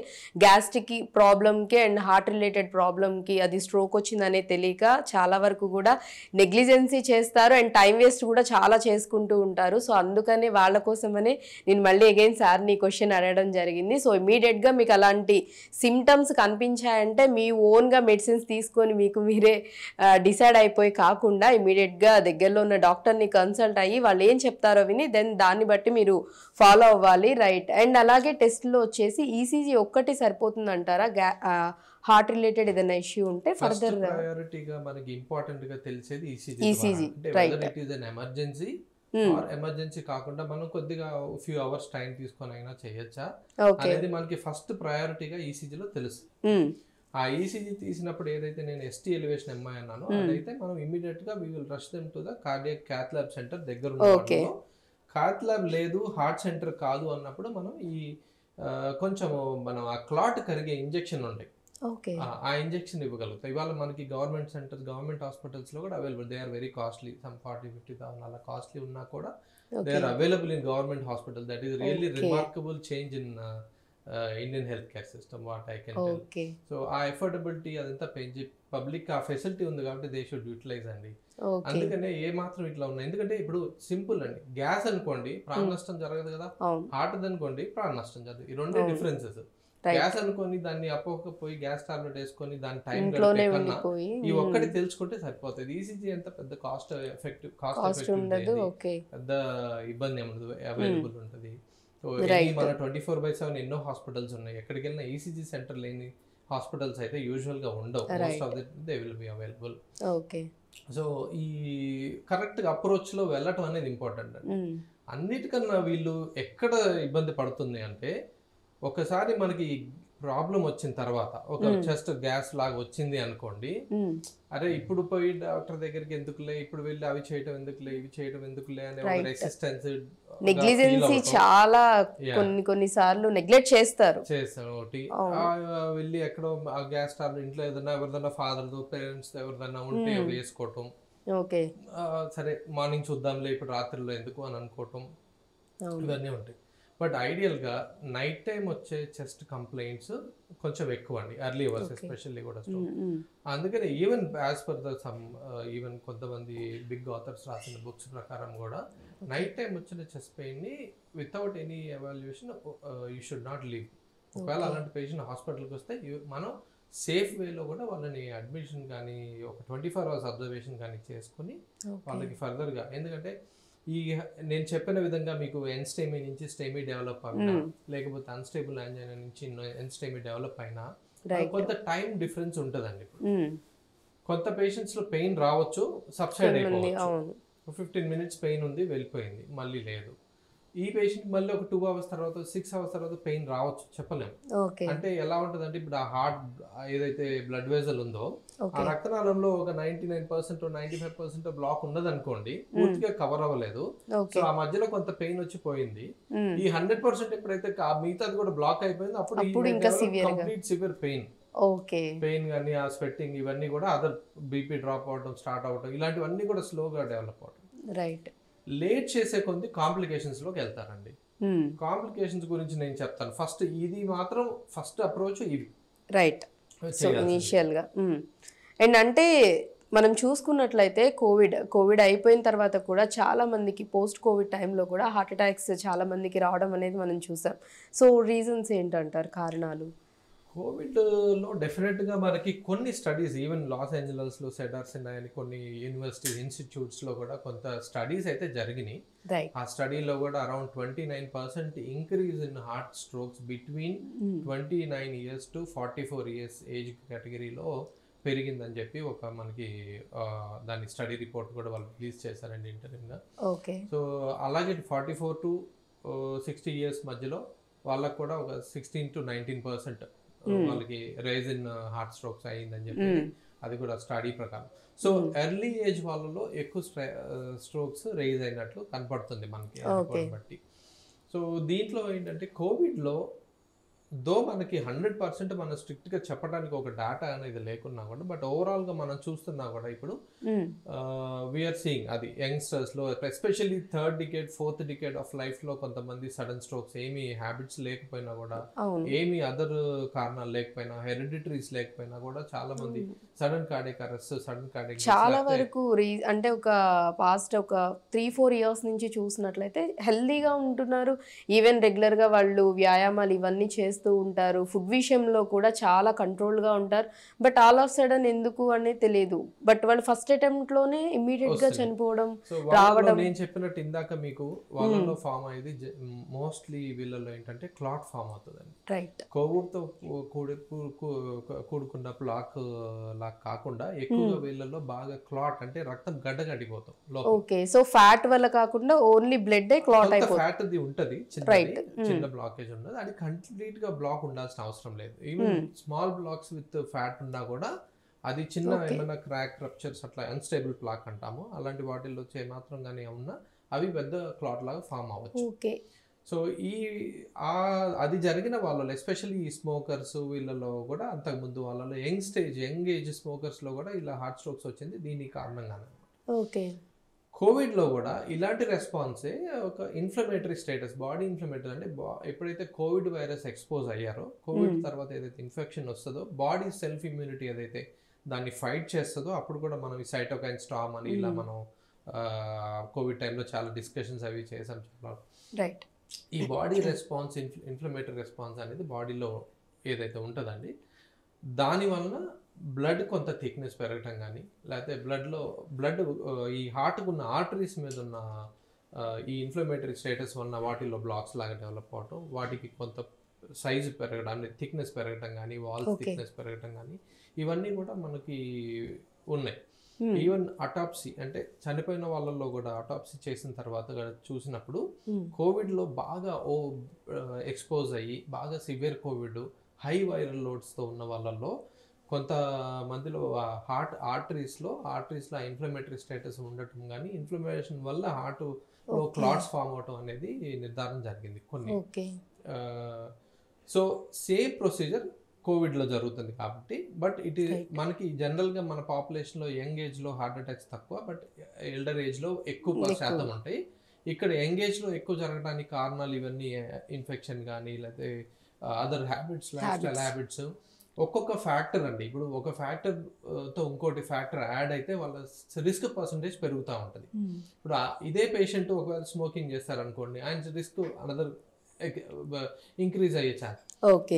గ్యాస్ట్రిక్ ప్రాబ్లమ్కి అండ్ హార్ట్ రిలేటెడ్ ప్రాబ్లమ్కి అది స్ట్రోక్ వచ్చిందనే తెలియక చాలా వరకు కూడా నెగ్లిజెన్సీ చేస్తారు అండ్ టైం వేస్ట్ కూడా చాలా చేసుకుంటూ ఉంటారు. సో అందుకని వాళ్ళ కోసమనే నేను మళ్ళీ అగైన్ సార్ని ఈ క్వశ్చన్ అడగడం జరిగింది. సో ఇమీడియట్గా మీకు అలాంటి సిమ్టమ్స్ కనిపించాయంటే మీ ఓన్గా మెడిసిన్స్ తీసుకొని మీకు మీరే డిసైడ్ అయిపోయి కాకుండా ఇమీడియట్గా దగ్గరలో ఉన్న డాక్టర్ని కన్సల్ట్ అయ్యి వాళ్ళు ఏం చెప్తారో విని దెన్ దాన్ని బట్టి మీరు ఫాలో అవ్వాలి. రైట్. అండ్ అలాగే టెస్ట్లో వచ్చేసి ఈసీజీ ఒక్కటి సరిపోతుంది అంటారా? హార్ట్ రిలేటెడ్ ఏదైనా ఇష్యూ ఉంటే ఫర్దర్ ప్రయారిటీగా మనకి ఇంపార్టెంట్ గా తెలిసేది ECG. Right. It is an emergency or emergency కాకుండా మనం కొద్దిగా ఫ్యూ అవర్స్ టైం తీసుకొని అయినా చేయొచ్చా అనేది మనకి ఫస్ట్ ప్రయారిటీగా ఈసీజీలో తెలుసు. ఆ ఈసీజీ తీసినప్పుడు ఏదైతే నేను ఎస్టీ ఎలివేషన్ ఎంఐ అన్నానో అదైతే మనం ఇమీడియట్ గా we will rush them to the cardiac cath lab centre దగ్గర ఉన్న. క్యాత్ ల్యాబ్ లేదు, హార్ట్ సెంటర్ కాదు అన్నప్పుడు మనం ఈ కొంచెం మనం ఆ క్లాట్ కరిగే ఇంజెక్షన్ ఉంటాయి, ఆ ఇంజెక్షన్ ఇవ్వగలుగుతాయి. ఇవాళ మనకి గవర్నమెంట్ సెంటర్స్, గవర్నమెంట్ హాస్పిటల్స్ లో కూడా available. They are very costly, some 40,000-50,000 అలా కాస్ట్లీ ఉన్నా కూడా they are available in government hospital. That is really remarkable change in Indian health care system, what I can tell. So ఆ affordability అదంతా పెంచి public ఆ facility ఉంది కాబట్టి they should utilise అండి. అందుకనే ఏ మాత్రం ఇట్లా ఉన్నాయి. ఎందుకంటే ఇప్పుడు సింపుల్ అండి, గ్యాస్ అనుకోండి ప్రాణ నష్టం జరగదు కదా, హార్ట్ అనుకోండి ప్రాణ నష్టం జరగదు. ఈ రెండే డిఫరెన్సెస్. గ్యాస్ అనుకొని దాన్ని అపోకపోయి గ్యాస్ టాబ్లెట్ వేసుకొని దాని టైం కన్నా ఈ ఒక్కటి తెలుసుకుంటే సరిపోతుంది. ఈసీజీ ఎంత పెద్ద కాస్ట్ ఎఫెక్టివ్, పెద్ద ఇబ్బంది ఏముండదు, అవైలబుల్ ఉంటుంది. సో మన 24/7 ఎన్నో హాస్పిటల్స్ ఉన్నాయి. ఎక్కడికి వెళ్ళినా ఈసీజీ సెంటర్ లేని హాస్పిటల్స్ అయితే యూజువల్ గా ఉండవు. Most of they will be available. So ఈ కరెక్ట్ అప్రోచ్ లో వెళ్ళటం అనేది ఇంపార్టెంట్ అండి. అన్నిటికన్నా వీళ్ళు ఎక్కడ ఇబ్బంది పడుతుంది అంటే, ఒకసారి మనకి ప్రాబ్లం వచ్చిన తర్వాత ఒక చెస్ట్ గ్యాస్ లాగా వచ్చింది అనుకోండి, అరే ఇప్పుడు పోయి డాక్టర్ దగ్గరికి ఎందుకులే, ఇప్పుడు వెళ్ళి అవి చేయటం ఎందుకులే, ఇవి చేయటం ఎందుకులే అనే ఒక రెసిస్టెన్స్, నెగ్లిజెన్సీ చాలా కొన్ని సార్లు నెగ్లెక్ట్ చేస్తారు. ఒకటి వెళ్ళి ఎక్కడో ఆ గ్యాస్ టాబ్లెట్ ఇంట్లో ఏదైనా ఎవరిదైనా ఫాదర్ పేరెంట్స్ ఎవరిదైనా ఉంటే వేసుకోవటం, సరే మార్నింగ్ చూద్దాంలే ఇప్పుడు రాత్రిలో ఎందుకు అని అనుకోవటం, ఇవన్నీ ఉంటాయి. బట్ ఐడియల్గా నైట్ టైం వచ్చే చెస్ట్ కంప్లైంట్స్ కొంచెం ఎక్కువ అండి, ఎర్లీ అవర్స్ ఎస్పెషల్లీ కూడా స్ట్రోక్. అందుకని even as per the sum even కొంతమంది బిగ్ ఆథర్స్ రాసిన బుక్స్ ప్రకారం కూడా నైట్ టైం వచ్చిన చెస్ట్ పెయిన్ ని without any evaluation you should not leave. ఒకవేళ అలాంటి పేషెంట్ హాస్పిటల్కి వస్తే మనం సేఫ్ వేలో కూడా వాళ్ళని అడ్మిషన్ కానీ ఒక 24 hours అబ్జర్వేషన్ కానీ చేసుకుని వాళ్ళకి ఫర్దర్గా, ఎందుకంటే ఈ నేను చెప్పిన విధంగా మీకు ఎన్స్టేమీ నుంచి స్టేమీ డెవలప్ అయినా, లేకపోతే అన్స్టేబుల్ యాంజైనా నుంచి ఎన్స్టేమీ డెవలప్ అయినా కొంత టైం డిఫరెన్స్ ఉంటుందండి. కొంత పేషెంట్స్ లో పెయిన్ రావచ్చు, సబ్సైడ్ అయిపోవచ్చు. 15 minutes పెయిన్ ఉంది, వెళ్ళిపోయింది, మళ్ళీ లేదు. ఈ పేషెంట్ మళ్ళీ ఒక 2 hours తర్వాత 6 hours తర్వాత పెయిన్ రావచ్చు, చెప్పలేము. అంటే ఎలా ఉంటుంది అంటే, ఇప్పుడు ఆ హార్ట్ ఏదైతే బ్లడ్ వెజల్ ఉందో ఆ రక్తనాళంలో ఒక 99% 95% బ్లాక్ ఉన్నది అనుకోండి, పూర్తిగా కవర్ అవ్వలేదు. సో ఆ మధ్యలో కొంత పెయిన్ వచ్చి పోయింది. ఈ 100% ఎప్పుడైతే మిగతాది కూడా బ్లాక్ అయిపోయింది, అప్పుడు కంప్లీట్ సివియర్ పెయిన్ కానీ ఆ స్వెట్టింగ్ ఇవన్నీ కూడా అదర్ బీపీ డ్రాప్ అవడం, స్టార్ట్ అవడం, ఇలాంటివన్నీ కూడా స్లోగా డెవలప్ అవడం. రైట్. లేట్ చేసే కొద్ది కాంప్లికేషన్స్ లోకి వెళ్తారండి. కాంప్లికేషన్స్ గురించి నేను చెప్తాను. ఫస్ట్ ఇది మాత్రం ఫస్ట్ అప్రోచ్ ఇవి. రైట్. సో ఇనిషియల్ గా అండ్ అంటే మనం చూసుకున్నట్లయితే కోవిడ్ అయిపోయిన తర్వాత కూడా చాలా మందికి పోస్ట్ కోవిడ్ టైంలో కూడా హార్ట్ అటాక్స్ చాలా మందికి రావడం అనేది మనం చూసాం. సో రీజన్స్ ఏంటంటారు, కారణాలు? కోవిడ్లో డెఫినెట్గా మనకి కొన్ని స్టడీస్, ఈవెన్ లాస్ ఏంజలస్లో సెడార్ సినాయ్ అని కొన్ని యూనివర్సిటీ ఇన్స్టిట్యూట్స్లో కూడా కొంత స్టడీస్ అయితే జరిగినాయి. ఆ స్టడీలో కూడా around 29% increase in heart strokes between 29 years to 44 years age కేటగిరీలో పెరిగిందని చెప్పి ఒక మనకి దాని స్టడీ రిపోర్ట్ కూడా వాళ్ళు రిలీజ్ చేశారండి ఇంటర్వ్యూగా. ఓకే. సో అలాగే 44 to 60 years మధ్యలో వాళ్ళకు కూడా ఒక 16 to 19% వాళ్ళకి రైజ్ ఇన్ హార్ట్ స్ట్రోక్స్ అయ్యిందని చెప్పి అది కూడా స్టడీ ప్రకారం. సో ఎర్లీ ఏజ్ వాళ్ళలో ఎక్కువ స్ట్రోక్స్ రైజ్ అయినట్లు కనపడుతుంది మనకి బట్టి. సో దీంట్లో ఏంటంటే కోవిడ్లో మనకి 100% మనం స్ట్రిక్ట్గా చెప్పడానికి ఒక డేటా అనేది లేకున్నా కూడా, బట్ ఓవరాల్గా మనం చూస్తున్నా కూడా ఇప్పుడు వీఆర్ సీయింగ్ అది యంగ్స్టర్స్లో especially 3rd decade 4th decade of లైఫ్లో కొంతమంది సడన్ స్ట్రోక్స్ ఏమి హ్యాబిట్స్ లేకపోయినా కూడా, ఏమి అదర్ కారణాలు లేకపోయినా, హెరిడిటరీస్ లేకపోయినా కూడా చాలా మంది sudden cardiac arrest, sudden cardiac చాలా వరకు అంటే ఒక పాస్ట్ ఒక 3-4 years నుంచి చూసినట్లయితే హెల్దీగా ఉంటున్నారు. ఈవెన్ రెగ్యులర్గా వాళ్ళు వ్యాయామాలు ఇవన్నీ చేస్తూ ఉంటారు. ఫుడ్ విషయంలో కూడా చాలా కంట్రోల్గా ఉంటారు. బట్ ఆల్ ఆఫ్ సడన్ ఎందుకు అనేది తెలియదు. బట్ వాళ్ళు ఫస్ట్ అటెంప్ట్ లోనే ఇమ్మీడియట్ గా చనిపోవడం రావడం. నేను చెప్పినట్టు ఇందాక మీకు వాళ్ళలో ఫామ్ అయ్యేది మోస్ట్లీ వీళ్ళలో ఏంటంటే క్లాట్ ఫామ్ అవుతుందండి. రైట్. కోవిడ్తో కూడుకున్న బ్లాక్ లాగా కాకుండా ఎక్కువగా వీళ్ళలో బాగా క్లాట్ అంటే రక్తం గడ్డగట్టిపోతాం. ఓకే. సో ఫ్యాట్ వల్ల కాకుండా ఓన్లీ బ్లడ్ క్లాట్ అయిపోతుంది. ఫ్యాట్ అది ఉంటది, చిన్న బ్లాకేజ్ ఉన్నది, అది కంప్లీట్ గా బ్లాక్ ఉండాల్సిన అవసరం లేదు. Even small blocks with fat ఉన్నా కూడా అది చిన్న ఏమైనా క్రాక్ రప్చర్స్ అట్లా అన్స్టేబుల్ ప్లాక్ అంటాము, అలాంటి వాటిల్లో మాత్రం కానీ ఉన్నా అవి పెద్ద క్లాట్ లాగా ఫామ్ అవ్వచ్చు. సో అది జరిగిన వాళ్ళలో ఎస్పెషల్లీ ఈ స్మోకర్స్ వీళ్ళలో కూడా అంతకుముందు వాళ్ళలో యంగ్ ఏజ్ స్మోకర్స్ లో కూడా ఇలా హార్ట్ స్ట్రోక్స్ వచ్చింది దీనికి కారణంగానే. ఓకే. కోవిడ్లో కూడా ఇలాంటి రెస్పాన్సే ఒక ఇన్ఫ్లమేటరీ స్టేటస్, బాడీ ఇన్ఫ్లమేటరీ అంటే ఎప్పుడైతే కోవిడ్ వైరస్ ఎక్స్పోజ్ అయ్యారో, కోవిడ్ తర్వాత ఏదైతే ఇన్ఫెక్షన్ వస్తుందో బాడీ సెల్ఫ్ ఇమ్యూనిటీ ఏదైతే దాన్ని ఫైట్ చేస్తుందో అప్పుడు కూడా మనం ఈ సైటోకైన్ స్టార్మ్ అని ఇలా మనం కోవిడ్ టైంలో చాలా డిస్కషన్స్ అవి చేసాం. రైట్. ఈ బాడీ రెస్పాన్స్ ఇన్ఫ్లమేటరీ రెస్పాన్స్ అనేది బాడీలో ఏదైతే ఉంటుందండి దానివల్ల బ్లడ్ కొంత థిక్నెస్ పెరగటం కానీ, లేకపోతే బ్లడ్ ఈ హార్ట్కు ఉన్న ఆర్టరీస్ మీద ఉన్న ఈ ఇన్ఫ్లమేటరీ స్టేటస్ వల్ల వాటిలో బ్లాక్స్ లాగా డెవలప్ అవటం, వాటికి కొంత సైజు పెరగడం, థిక్నెస్ పెరగటం కానీ, వాల్స్ థిక్నెస్ పెరగటం కానీ, ఇవన్నీ కూడా మనకి ఉన్నాయి. ఈవెన్ అటాప్సీ అంటే చనిపోయిన వాళ్ళల్లో కూడా అటాప్సీ చేసిన తర్వాత చూసినప్పుడు కోవిడ్లో బాగా ఎక్స్పోజ్ అయ్యి బాగా సివియర్ కోవిడ్ హై వైరల్ లోడ్స్తో ఉన్న వాళ్ళల్లో కొంతమందిలో ఆర్టరీస్లో ఇన్ఫ్లమేటరీ స్టేటస్ ఉండటం కానీ, ఇన్ఫ్లమేషన్ వల్ల హార్ట్లో క్లాట్స్ ఫామ్ అవటం అనేది నిర్ధారణ జరిగింది కొన్ని. సో సేమ్ ప్రొసీజర్ కోవిడ్లో జరుగుతుంది కాబట్టి, బట్ మనకి జనరల్గా మన పాపులేషన్లో యంగ్ ఏజ్లో హార్ట్ అటాక్స్ తక్కువ, బట్ ఎల్డర్ ఏజ్లో ఎక్కువ శాతం ఉంటాయి. ఇక్కడ యంగ్ ఏజ్లో ఎక్కువ జరగడానికి కారణాలు ఇవన్నీ ఇన్ఫెక్షన్ కానీ, లేకపోతే other habits, life style habits, ఒక్కొక్క ఫ్యాక్టర్ అండి. ఇప్పుడు ఒక ఫ్యాక్టర్తో ఇంకోటి ఫ్యాక్టర్ యాడ్ అయితే వాళ్ళ రిస్క్ పర్సంటేజ్ పెరుగుతూ ఉంటుంది. ఇప్పుడు ఇదే పేషెంట్ ఒకవేళ స్మోకింగ్ చేస్తారనుకోండి, ఆయన రిస్క్ అనదర్ ఇంక్రీజ్ అయ్యే ఛాన్స్.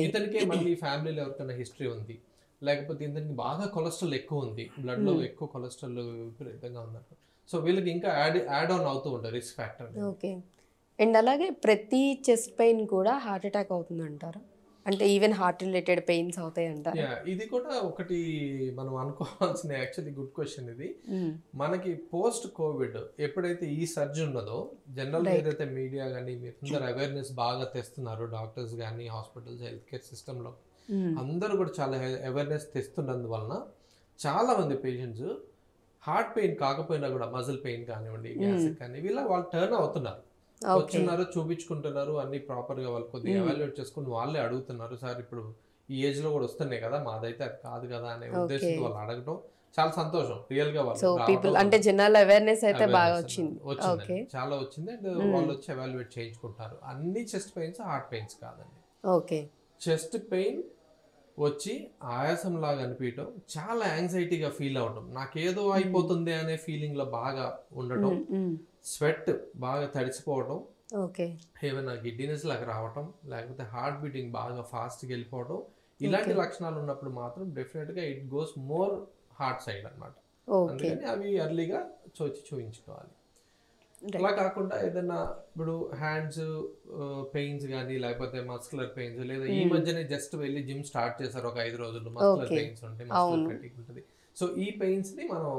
ఇతనికే మళ్ళీ ఫ్యామిలీలో ఎవరికైనా హిస్టరీ ఉంది, లేకపోతే ఇతనికి బాగా కొలెస్ట్రాల్ ఎక్కువ ఉంది, బ్లడ్లో ఎక్కువ కొలెస్ట్రాల్ విపరీతంగా ఉందనుకో, సో వీళ్ళకి ఇంకా యాడ్ ఆన్ అవుతూ ఉంటుంది రిస్క్ ఫ్యాక్టర్. ఓకే. అండ్ అలాగే ప్రతి చెస్ట్ పెయిన్ కూడా హార్ట్ అటాక్ అవుతుంది అంటారా? అంటే ఈవెన్ హార్ట్ రిలేటెడ్ పెయిన్స్ అవుతాయి అంటారు. ఇది కూడా ఒకటి మనం అనుకోవాల్సిన యాక్చువల్లీ గుడ్ క్వశ్చన్ ఇది. మనకి పోస్ట్ కోవిడ్ ఎప్పుడైతే ఈ సర్జ్ ఉన్నదో, జనరల్ ఏదైతే మీడియా కానీ మీరు అందరు అవేర్నెస్ బాగా తెస్తున్నారు, డాక్టర్స్ కానీ హాస్పిటల్స్ హెల్త్ కేర్ సిస్టంలో అందరూ కూడా చాలా అవేర్నెస్ తెస్తున్నందువలన చాలా మంది పేషెంట్స్ హార్ట్ పెయిన్ కాకపోయినా కూడా మజిల్ పెయిన్ కానివ్వండి, గ్యాస్ట్రిక్ కానీ వాళ్ళు టర్న్ అవుతున్నారు, వచ్చున్నారు, చూపించుకుంటున్నారు, అన్ని ప్రాపర్ గా వాళ్ళు కొద్దిగా ఎవాల్యుయేట్ చేసుకుని వాళ్ళే అడుగుతున్నారు, సార్ ఇప్పుడు ఈ ఏజ్ లో కూడా వస్తున్నాయి కదా, మాదైతే అది కాదు కదా అనే ఉద్దేశంతో వాళ్ళు అడగటం చాలా సంతోషం. రియల్ గా వాళ్ళు అంటే జనరల్ అవేర్నెస్ అయితే బాగా వచ్చింది, చాలా వచ్చింది. అండ్ వాళ్ళు వచ్చి ఎవాల్యుయేట్ చేయించుకుంటారు. అన్ని చెస్ట్ పెయిన్స్ హార్ట్ పెయిన్స్ కాదండి. ఓకే. చెస్ట్ పెయిన్ వచ్చి ఆయాసం లాగా అనిపించడం, చాలా యాంగ్జైటీగా ఫీల్ అవడం, నాకేదో అయిపోతుంది అనే ఫీలింగ్ లో బాగా ఉండటం, స్వెట్ బాగా తడిసిపోవడం, ఏమైనా గిడ్డినెస్ లాగా రావటం, లేకపోతే హార్ట్ బీటింగ్ బాగా ఫాస్ట్గా వెళ్ళిపోవడం, ఇలాంటి లక్షణాలు ఉన్నప్పుడు మాత్రం డెఫినెట్గా it goes more heart side అనమాట. అందుకని అవి ఎర్లీగా చూపించుకోవాలి. అలా కాకుండా ఏదైనా ఇప్పుడు హ్యాండ్స్ పెయిన్స్ కానీ లేకపోతే మస్కులర్ పెయిన్స్, లేదా ఈ మధ్యనే జస్ట్ వెళ్ళి జిమ్ స్టార్ట్ చేశారు ఒక 5 రోజులు, మస్కులర్ పెయిన్స్ ఉంటాయి, మస్కులర్ ఫెటిగ్ ఉంటుంది. సో ఈ పెయిన్స్ ని మనం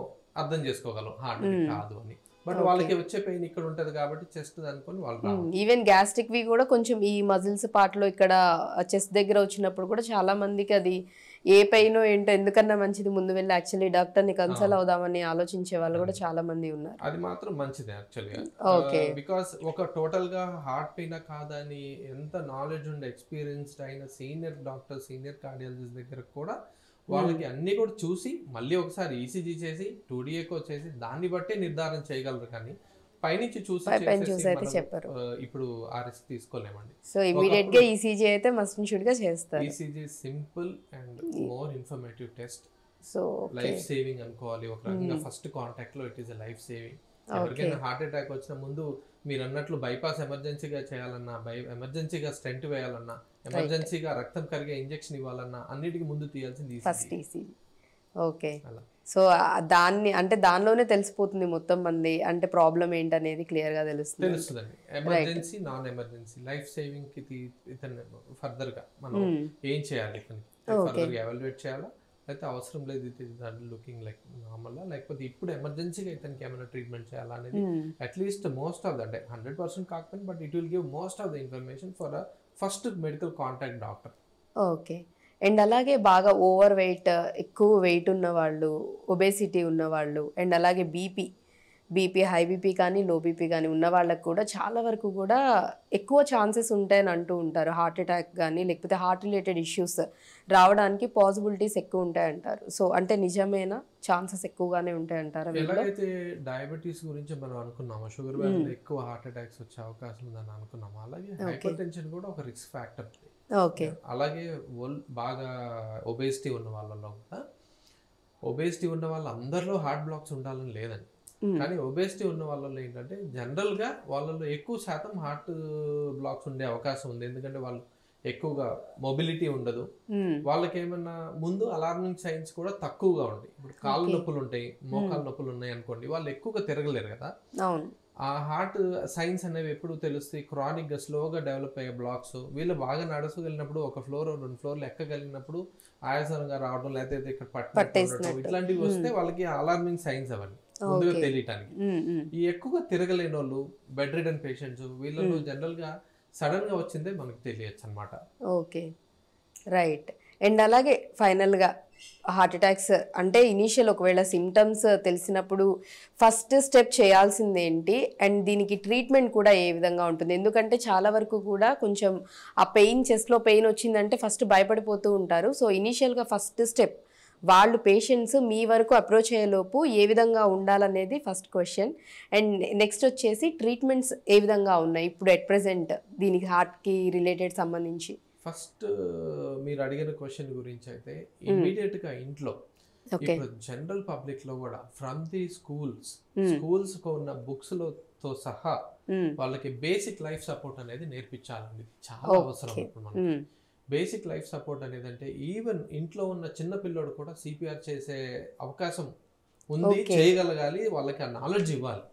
అర్థం చేసుకోగలం హార్ట్ కాదు అని. బట్ వాళ్ళకి వచ్చే పెయిన్ ఇక్కడ ఉంటది కాబట్టి చెస్ట్ అనుకొని వాళ్ళు ఈవెన్ గ్యాస్ట్రిక్ వి కూడా కొంచెం ఈ మజిల్స్ పార్ట్ లో ఇక్కడ చెస్ట్ దగ్గర వచ్చినప్పుడు కూడా చాలా మందికి అది ఏ పెయిన్ ఏంటో, ఎందుకన్నా మంచిది ముందు వెళ్ళి యాక్చువల్లీ డాక్టర్ ని కన్సల్ట్ అవుదామని ఆలోచించే వాళ్ళు కూడా చాలా మంది ఉన్నారు. అది మాత్రం మంచిదే యాక్చువల్గా. బికాస్ ఒక టోటల్ గా హార్ట్ పెయిన్ కాదని ఎంత నాలెడ్జ్ ఉండే ఎక్స్పీరియన్స్డ్ అయిన సీనియర్ డాక్టర్, సీనియర్ కార్డియాలజిస్ట్ దగ్గర కూడా వాళ్ళకి అన్ని కూడా చూసి మళ్ళీ ఒకసారి ఈసీజీ చేసి 2D ఎకో చేసి దాన్ని బట్టే నిర్ధారణ చేయగలరు. కానీ పైనుంచి చూసి చెప్పారు ఇప్పుడు ఆ రిస్క్ తీసుకోలేమండి. సో ఇమిడియట్ గా ఈసీజీ అయితే మస్ట్ అండ్ షుడ్ గా చేస్తారు. ECG simple and more informative test. So life saving అనుకోవాలి ఒక రకంగా. ఫస్ట్ కాంటాక్ట్ లో ఇట్ ఈస్ లైఫ్ సేవింగ్. ఎవరికైనా హార్ట్ అటాక్ వచ్చిన ముందు మీరు అన్నట్లు బైపాస్ ఎమర్జెన్సీగా చేయాలన్నా, ఎమర్జెన్సీగా స్టెంట్ వేయాలన్నా, ఎమర్జెన్సీగా రక్తం కరిగే ఇంజెక్షన్ ఇవ్వాలన్నా అన్నిటికీ ముందు తీయాల్సింది ఫస్ట్ ఈసీజీ. ఓకే, సో దాన్ని అంటే దానిలోనే తెలిసిపోతుంది మొత్తం మంది అంటే ప్రాబ్లం ఏంటనేది క్లియర్ గా తెలుస్తుందండి. Emergency, non emergency, life saving కి ఇతను ఫర్దర్ గా మనం ఏం చేయాలి, ఇతనికి ఫర్దర్ గా ఎవాల్యుయేట్ చేయాలా, అయితే అవసరం లేదు ఇది లుకింగ్ లైక్ నార్మల్, లేకపోతే ఇప్పుడు ఎమర్జెన్సీగా ఇతనికి ఏమైనా ట్రీట్మెంట్ చేయాలా అనేది అట్లీస్ట్ మోస్ట్ ఆఫ్ ద, అంటే 100% కాకపోతే but it will give most of the information for a first medical contact doctor. Okay, and అలాగే బాగా ఓవర్ వెయిట్, ఎక్కువ వెయిట్ ఉన్న వాళ్ళు, ఒబేసిటీ ఉన్న వాళ్ళు, అండ్ అలాగే బీపీ హై బీపీ కానీ లో బీపీ కానీ ఉన్న వాళ్ళకు కూడా చాలా వరకు కూడా ఎక్కువ ఛాన్సెస్ ఉంటాయని అంటూ ఉంటారు. హార్ట్ అటాక్ కానీ లేకపోతే హార్ట్ రిలేటెడ్ ఇష్యూస్ రావడానికి పాసిబిలిటీస్ ఎక్కువ ఉంటాయంటారు. సో అంటే నిజమేనా, ఛాన్సెస్ ఎక్కువగానే ఉంటాయంటారా? ఎలాగైతే డయాబెటీస్ గురించి మనం అనుకున్నామో, షుగర్ వ్యాధి ఎక్కువ హార్ట్ అటాక్స్ వచ్చే అవకాశం ఉందని అనుకున్నాము, అలాగే హైపర్ టెన్షన్ కూడా ఒక రిస్క్ ఫ్యాక్టర్. ఓకే, అలాగే బాగా ఒబేసిటీ ఉన్న వాళ్ళలో కూడా, ఒబేసిటీ ఉన్న వాళ్ళందరిలో హార్ట్ బ్లాక్స్ ఉండాలని లేదండి. కానీ ఒబేసిటీ ఉన్న వాళ్ళలో ఏంటంటే జనరల్ గా వాళ్ళలో ఎక్కువ శాతం హార్ట్ బ్లాక్స్ ఉండే అవకాశం ఉంది. ఎందుకంటే వాళ్ళు ఎక్కువగా మొబిలిటీ ఉండదు, వాళ్ళకి ఏమన్నా ముందు అలార్మింగ్ సైన్స్ కూడా తక్కువగా ఉంటాయి. ఇప్పుడు కాళ్ళ నొప్పులు ఉంటాయి, మోకాళ్ళ నొప్పులు ఉన్నాయి అనుకోండి, వాళ్ళు ఎక్కువగా తిరగలేరు కదా. ఆ హార్ట్ సైన్స్ అనేవి ఎప్పుడు తెలుస్తాయి, క్రానిక్ గా స్లోగా డెవలప్ అయ్యే బ్లాక్స్. వీళ్ళు బాగా నడుచుకెళ్ళినప్పుడు ఒక ఫ్లోర్ 2 ఫ్లోర్లు ఎక్కగలిగినప్పుడు ఆయాసంగా రావడం, లేకపోతే ఇక్కడ పట్టడం, ఇట్లాంటివి వస్తే వాళ్ళకి అలార్మింగ్ సైన్స్ అవన్నీ ముందుగా తెలియటానికి. ఈ ఎక్కువగా తిరగలేని వాళ్ళు, బెడ్ రిడన్ పేషెంట్స్, వీళ్ళలో జనరల్ గా సడన్ గా వచ్చిందే మనకు తెలియచ్చు అనమాట. Okay, right. అండ్ అలాగే ఫైనల్ గా హార్ట్ అటాక్స్ అంటే ఇనీషియల్ ఒకవేళ సిమ్టమ్స్ తెలిసినప్పుడు ఫస్ట్ స్టెప్ చేయాల్సింది ఏంటి, అండ్ దీనికి ట్రీట్మెంట్ కూడా ఏ విధంగా ఉంటుంది? ఎందుకంటే చాలా వరకు కూడా కొంచెం ఆ పెయిన్, చెస్ట్లో పెయిన్ వచ్చిందంటే ఫస్ట్ భయపడిపోతూ ఉంటారు. సో ఇనీషియల్గా ఫస్ట్ స్టెప్ వాళ్ళు పేషెంట్స్ మీ వరకు అప్రోచ్ అయ్యేలోపు ఏ విధంగా ఉండాలనేది ఫస్ట్ క్వశ్చన్. అండ్ నెక్స్ట్ వచ్చేసి ట్రీట్మెంట్స్ ఏ విధంగా ఉన్నాయి ఇప్పుడు ఎట్ ప్రెసెంట్ దీనికి హార్ట్కి రిలేటెడ్ సంబంధించి? ఫస్ట్ మీరు అడిగిన క్వశ్చన్ గురించి అయితే ఇమ్మీడియట్ గా ఇంట్లో ఇప్పుడు జనరల్ పబ్లిక్ లో కూడా ఫ్రమ్ ది స్కూల్స్ ఉన్న బుక్స్ తో సహా వాళ్ళకి బేసిక్ లైఫ్ సపోర్ట్ అనేది నేర్పించాలండి. చాలా అవసరం ఇప్పుడు మనకి బేసిక్ లైఫ్ సపోర్ట్ అనేది. అంటే ఈవెన్ ఇంట్లో ఉన్న చిన్న పిల్లోడు కూడా సిపిఆర్ చేసే అవకాశం ఉంది, చేయగలగాలి, వాళ్ళకి ఆ నాలెడ్జ్ ఇవ్వాలి.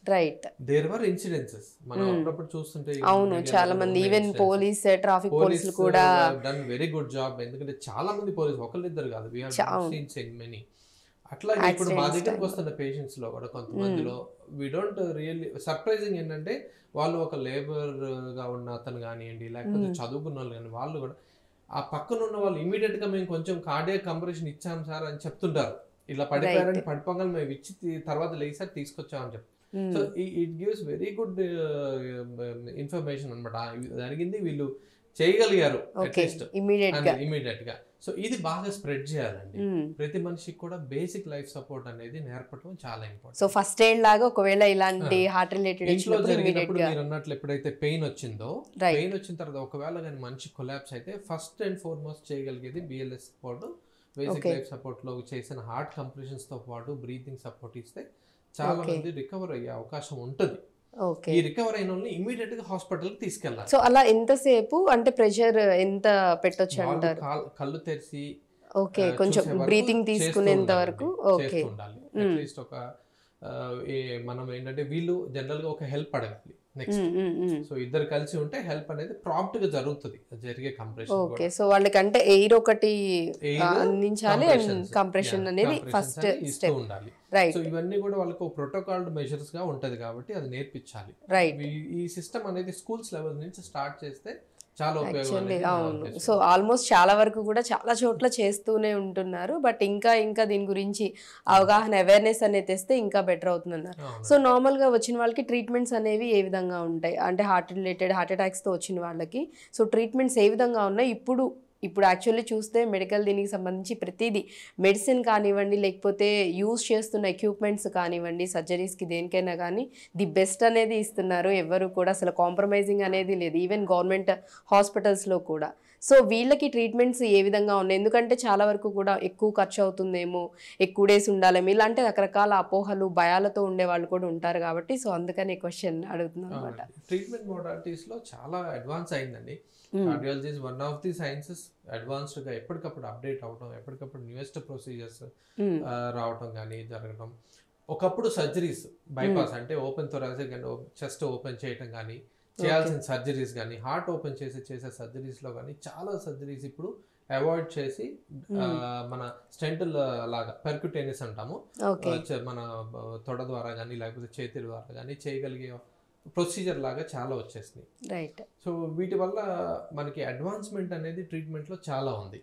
రైట్, దేర్ వర్ ఇన్సిడెన్సెస్ మనం అప్పుడప్పుడు చూస్తుంటే, అవును, చాలా మంది ఈవెన్ పోలీస్, ట్రాఫిక్ పోలీసులు కూడా డన్ వెరీ గుడ్ జాబ్. ఎందుకంటే చాలా మంది పోలీసు, ఒకళ్ళిద్దరు కాదు, we have seen so many. అట్లాగే ఇప్పుడు మా దగ్గరకు వస్తున్న పేషెంట్స్ లో కూడా కొంతమందిలో వి డోంట్ రియల్లీ సర్ప్రైజింగ్ ఏంటంటే వాళ్ళు ఒక లేబర్ గా ఉన్న అతను కానివ్వండి, లేకపోతే చదువుకున్న వాళ్ళు కానీ, వాళ్ళు కూడా ఆ పక్కన ఉన్న వాళ్ళు ఇమీడియట్ గా మేము కొంచెం కార్డియాక్ కంప్రెషన్ ఇచ్చాం సార్ అని చెప్తుంటారు. ఇలా పడిపోయారని పడిపోగానే మేము ఇచ్చి తర్వాత లేసారి తీసుకొచ్చామని చెప్తాం. So it gives very good information అనమాట. జరిగింది, వీళ్ళు చేయగలిగారు ఇమీడియట్ గా. సో ఇది బాగా స్ప్రెడ్ చేయాలండి. ప్రతి మనిషికి కూడా బేసిక్ లైఫ్ సపోర్ట్ అనేది నేర్పడం చాలా ఇంపార్టెంట్. సో ఫస్ట్ ఎయిడ్ లాగా ఒకవేళ ఇలాంటి హార్ట్ రిలేటెడ్ ఇంట్లో జరిగినప్పుడు మీరు అన్నట్లు ఎప్పుడైతే పెయిన్ వచ్చిందో, పెయిన్ వచ్చిన తర్వాత ఒకవేళ కానీ మంచి కొలాప్స్ అయితే ఫస్ట్ అండ్ ఫార్మోస్ట్ చేయగలిగేది BLS support, basic life support లో చేసిన హార్ట్ కంప్రెషన్స్ తో పాటు బ్రీతింగ్ సపోర్ట్ ఇస్తే చాలా మంది రికవర్ అయ్యే అవకాశం ఉంటుంది. ఈ రికవర్ అయిన వాళ్ళని ఇమీడియట్ గా హాస్పిటల్ కి తీసుకెళ్ళాలి. సో అలా ఎంతసేపు అంటే ప్రెషర్ ఎంత పెట్టొచ్చు అంటారు? కళ్ళు తెరిచి ఓకే, కొంచెం బ్రీతింగ్ తీసుకునేంత వరకు ఓకే ఉండాలి. అట్లీస్ట్ ఒక మనం ఏంటంటే వీళ్ళు జనరల్గా ఒక హెల్ప్ అడగాలి నెక్స్ట్. సో ఇద్దరు కలిసి ఉంటే హెల్ప్ అనేది ప్రాంప్ట్ గా జరుగుతుంది జరిగే కంప్రెషన్. ఓకే, సో వాళ్ళకంటే ఎయిర్ ఒకటి అందించాలి అండ్ కంప్రెషన్ అనేది ఫస్ట్ స్టెప్ ఉండాలి. రైట్. సో ఇవన్నీ కూడా వాళ్ళకు ప్రోటోకాల్డ్ మెజర్స్ గా ఉంటది కాబట్టి అది నేర్పించాలి. రైట్. ఈ సిస్టమ్ అనేది స్కూల్స్ లెవెల్ నుంచి స్టార్ట్ చేస్తే చాలా ఉపయోగం. అవును, సో ఆల్మోస్ట్ చాలా వరకు కూడా చాలా చోట్ల చేస్తూనే ఉంటున్నారు. బట్ ఇంకా దీని గురించి అవగాహన అవేర్నెస్ అనేది తెస్తే ఇంకా బెటర్ అవుతుందన్నారు. సో నార్మల్గా వచ్చిన వాళ్ళకి ట్రీట్మెంట్స్ అనేవి ఏ విధంగా ఉంటాయి అంటే హార్ట్ అటాక్స్తో వచ్చిన వాళ్ళకి సో ట్రీట్మెంట్స్ ఏ విధంగా ఉన్నాయి? ఇప్పుడు యాక్చువల్లీ చూస్తే మెడికల్ దీనికి సంబంధించి ప్రతిదీ మెడిసిన్ కానివ్వండి, లేకపోతే యూజ్ చేస్తున్న ఎక్విప్మెంట్స్ కానివ్వండి, సర్జరీస్కి దేనికైనా కానీ ది బెస్ట్ అనేది ఇస్తున్నారు. ఎవరు కూడా అసలు కాంప్రమైజింగ్ అనేది లేదు, ఈవెన్ గవర్నమెంట్ హాస్పిటల్స్లో కూడా. సో వీళ్ళకి ట్రీట్మెంట్స్ ఏ విధంగా ఉన్నాయి? ఎందుకంటే చాలా వరకు కూడా ఎక్కువ ఖర్చు అవుతుందేమో, ఎక్కువ డేస్ ఉండాలేమో, ఇలాంటి రకరకాల అపోహలు భయాలతో ఉండే వాళ్ళు కూడా ఉంటారు కాబట్టి సో అందుకని క్వశ్చన్ అడుగుతున్నాను అనమాట. ట్రీట్మెంట్ మోడాలిటీస్ లో చాలా అడ్వాన్స్ అయిందండి. Cardiology is one of the sciences advanced గా ఎప్పటికప్పుడు అప్డేట్ అవడం, ఎప్పటికప్పుడు న్యూయెస్ట్ ప్రొసీజర్స్ రావటం కానీ జరగడం. ఒకప్పుడు సర్జరీస్ బైపాస్ అంటే open thoracic and chest open చేయటం కానీ చేయాల్సిన సర్జరీస్ కానీ హార్ట్ ఓపెన్ చేసే సర్జరీస్ లో కానీ చాలా సర్జరీస్ ఇప్పుడు అవాయిడ్ చేసి మన స్టెంట్ లాగా పెర్క్యుటేనియస్ అంటాము, మన తొడ ద్వారా కానీ లేకపోతే చేతి ద్వారా కానీ చేయగలిగే ప్రొసీజర్ లాగా చాలా వచ్చేసినాయి. రైట్. సో వీటి వల్ల మనకి అడ్వాన్స్మెంట్ అనేది ట్రీట్మెంట్ లో చాలా ఉంది.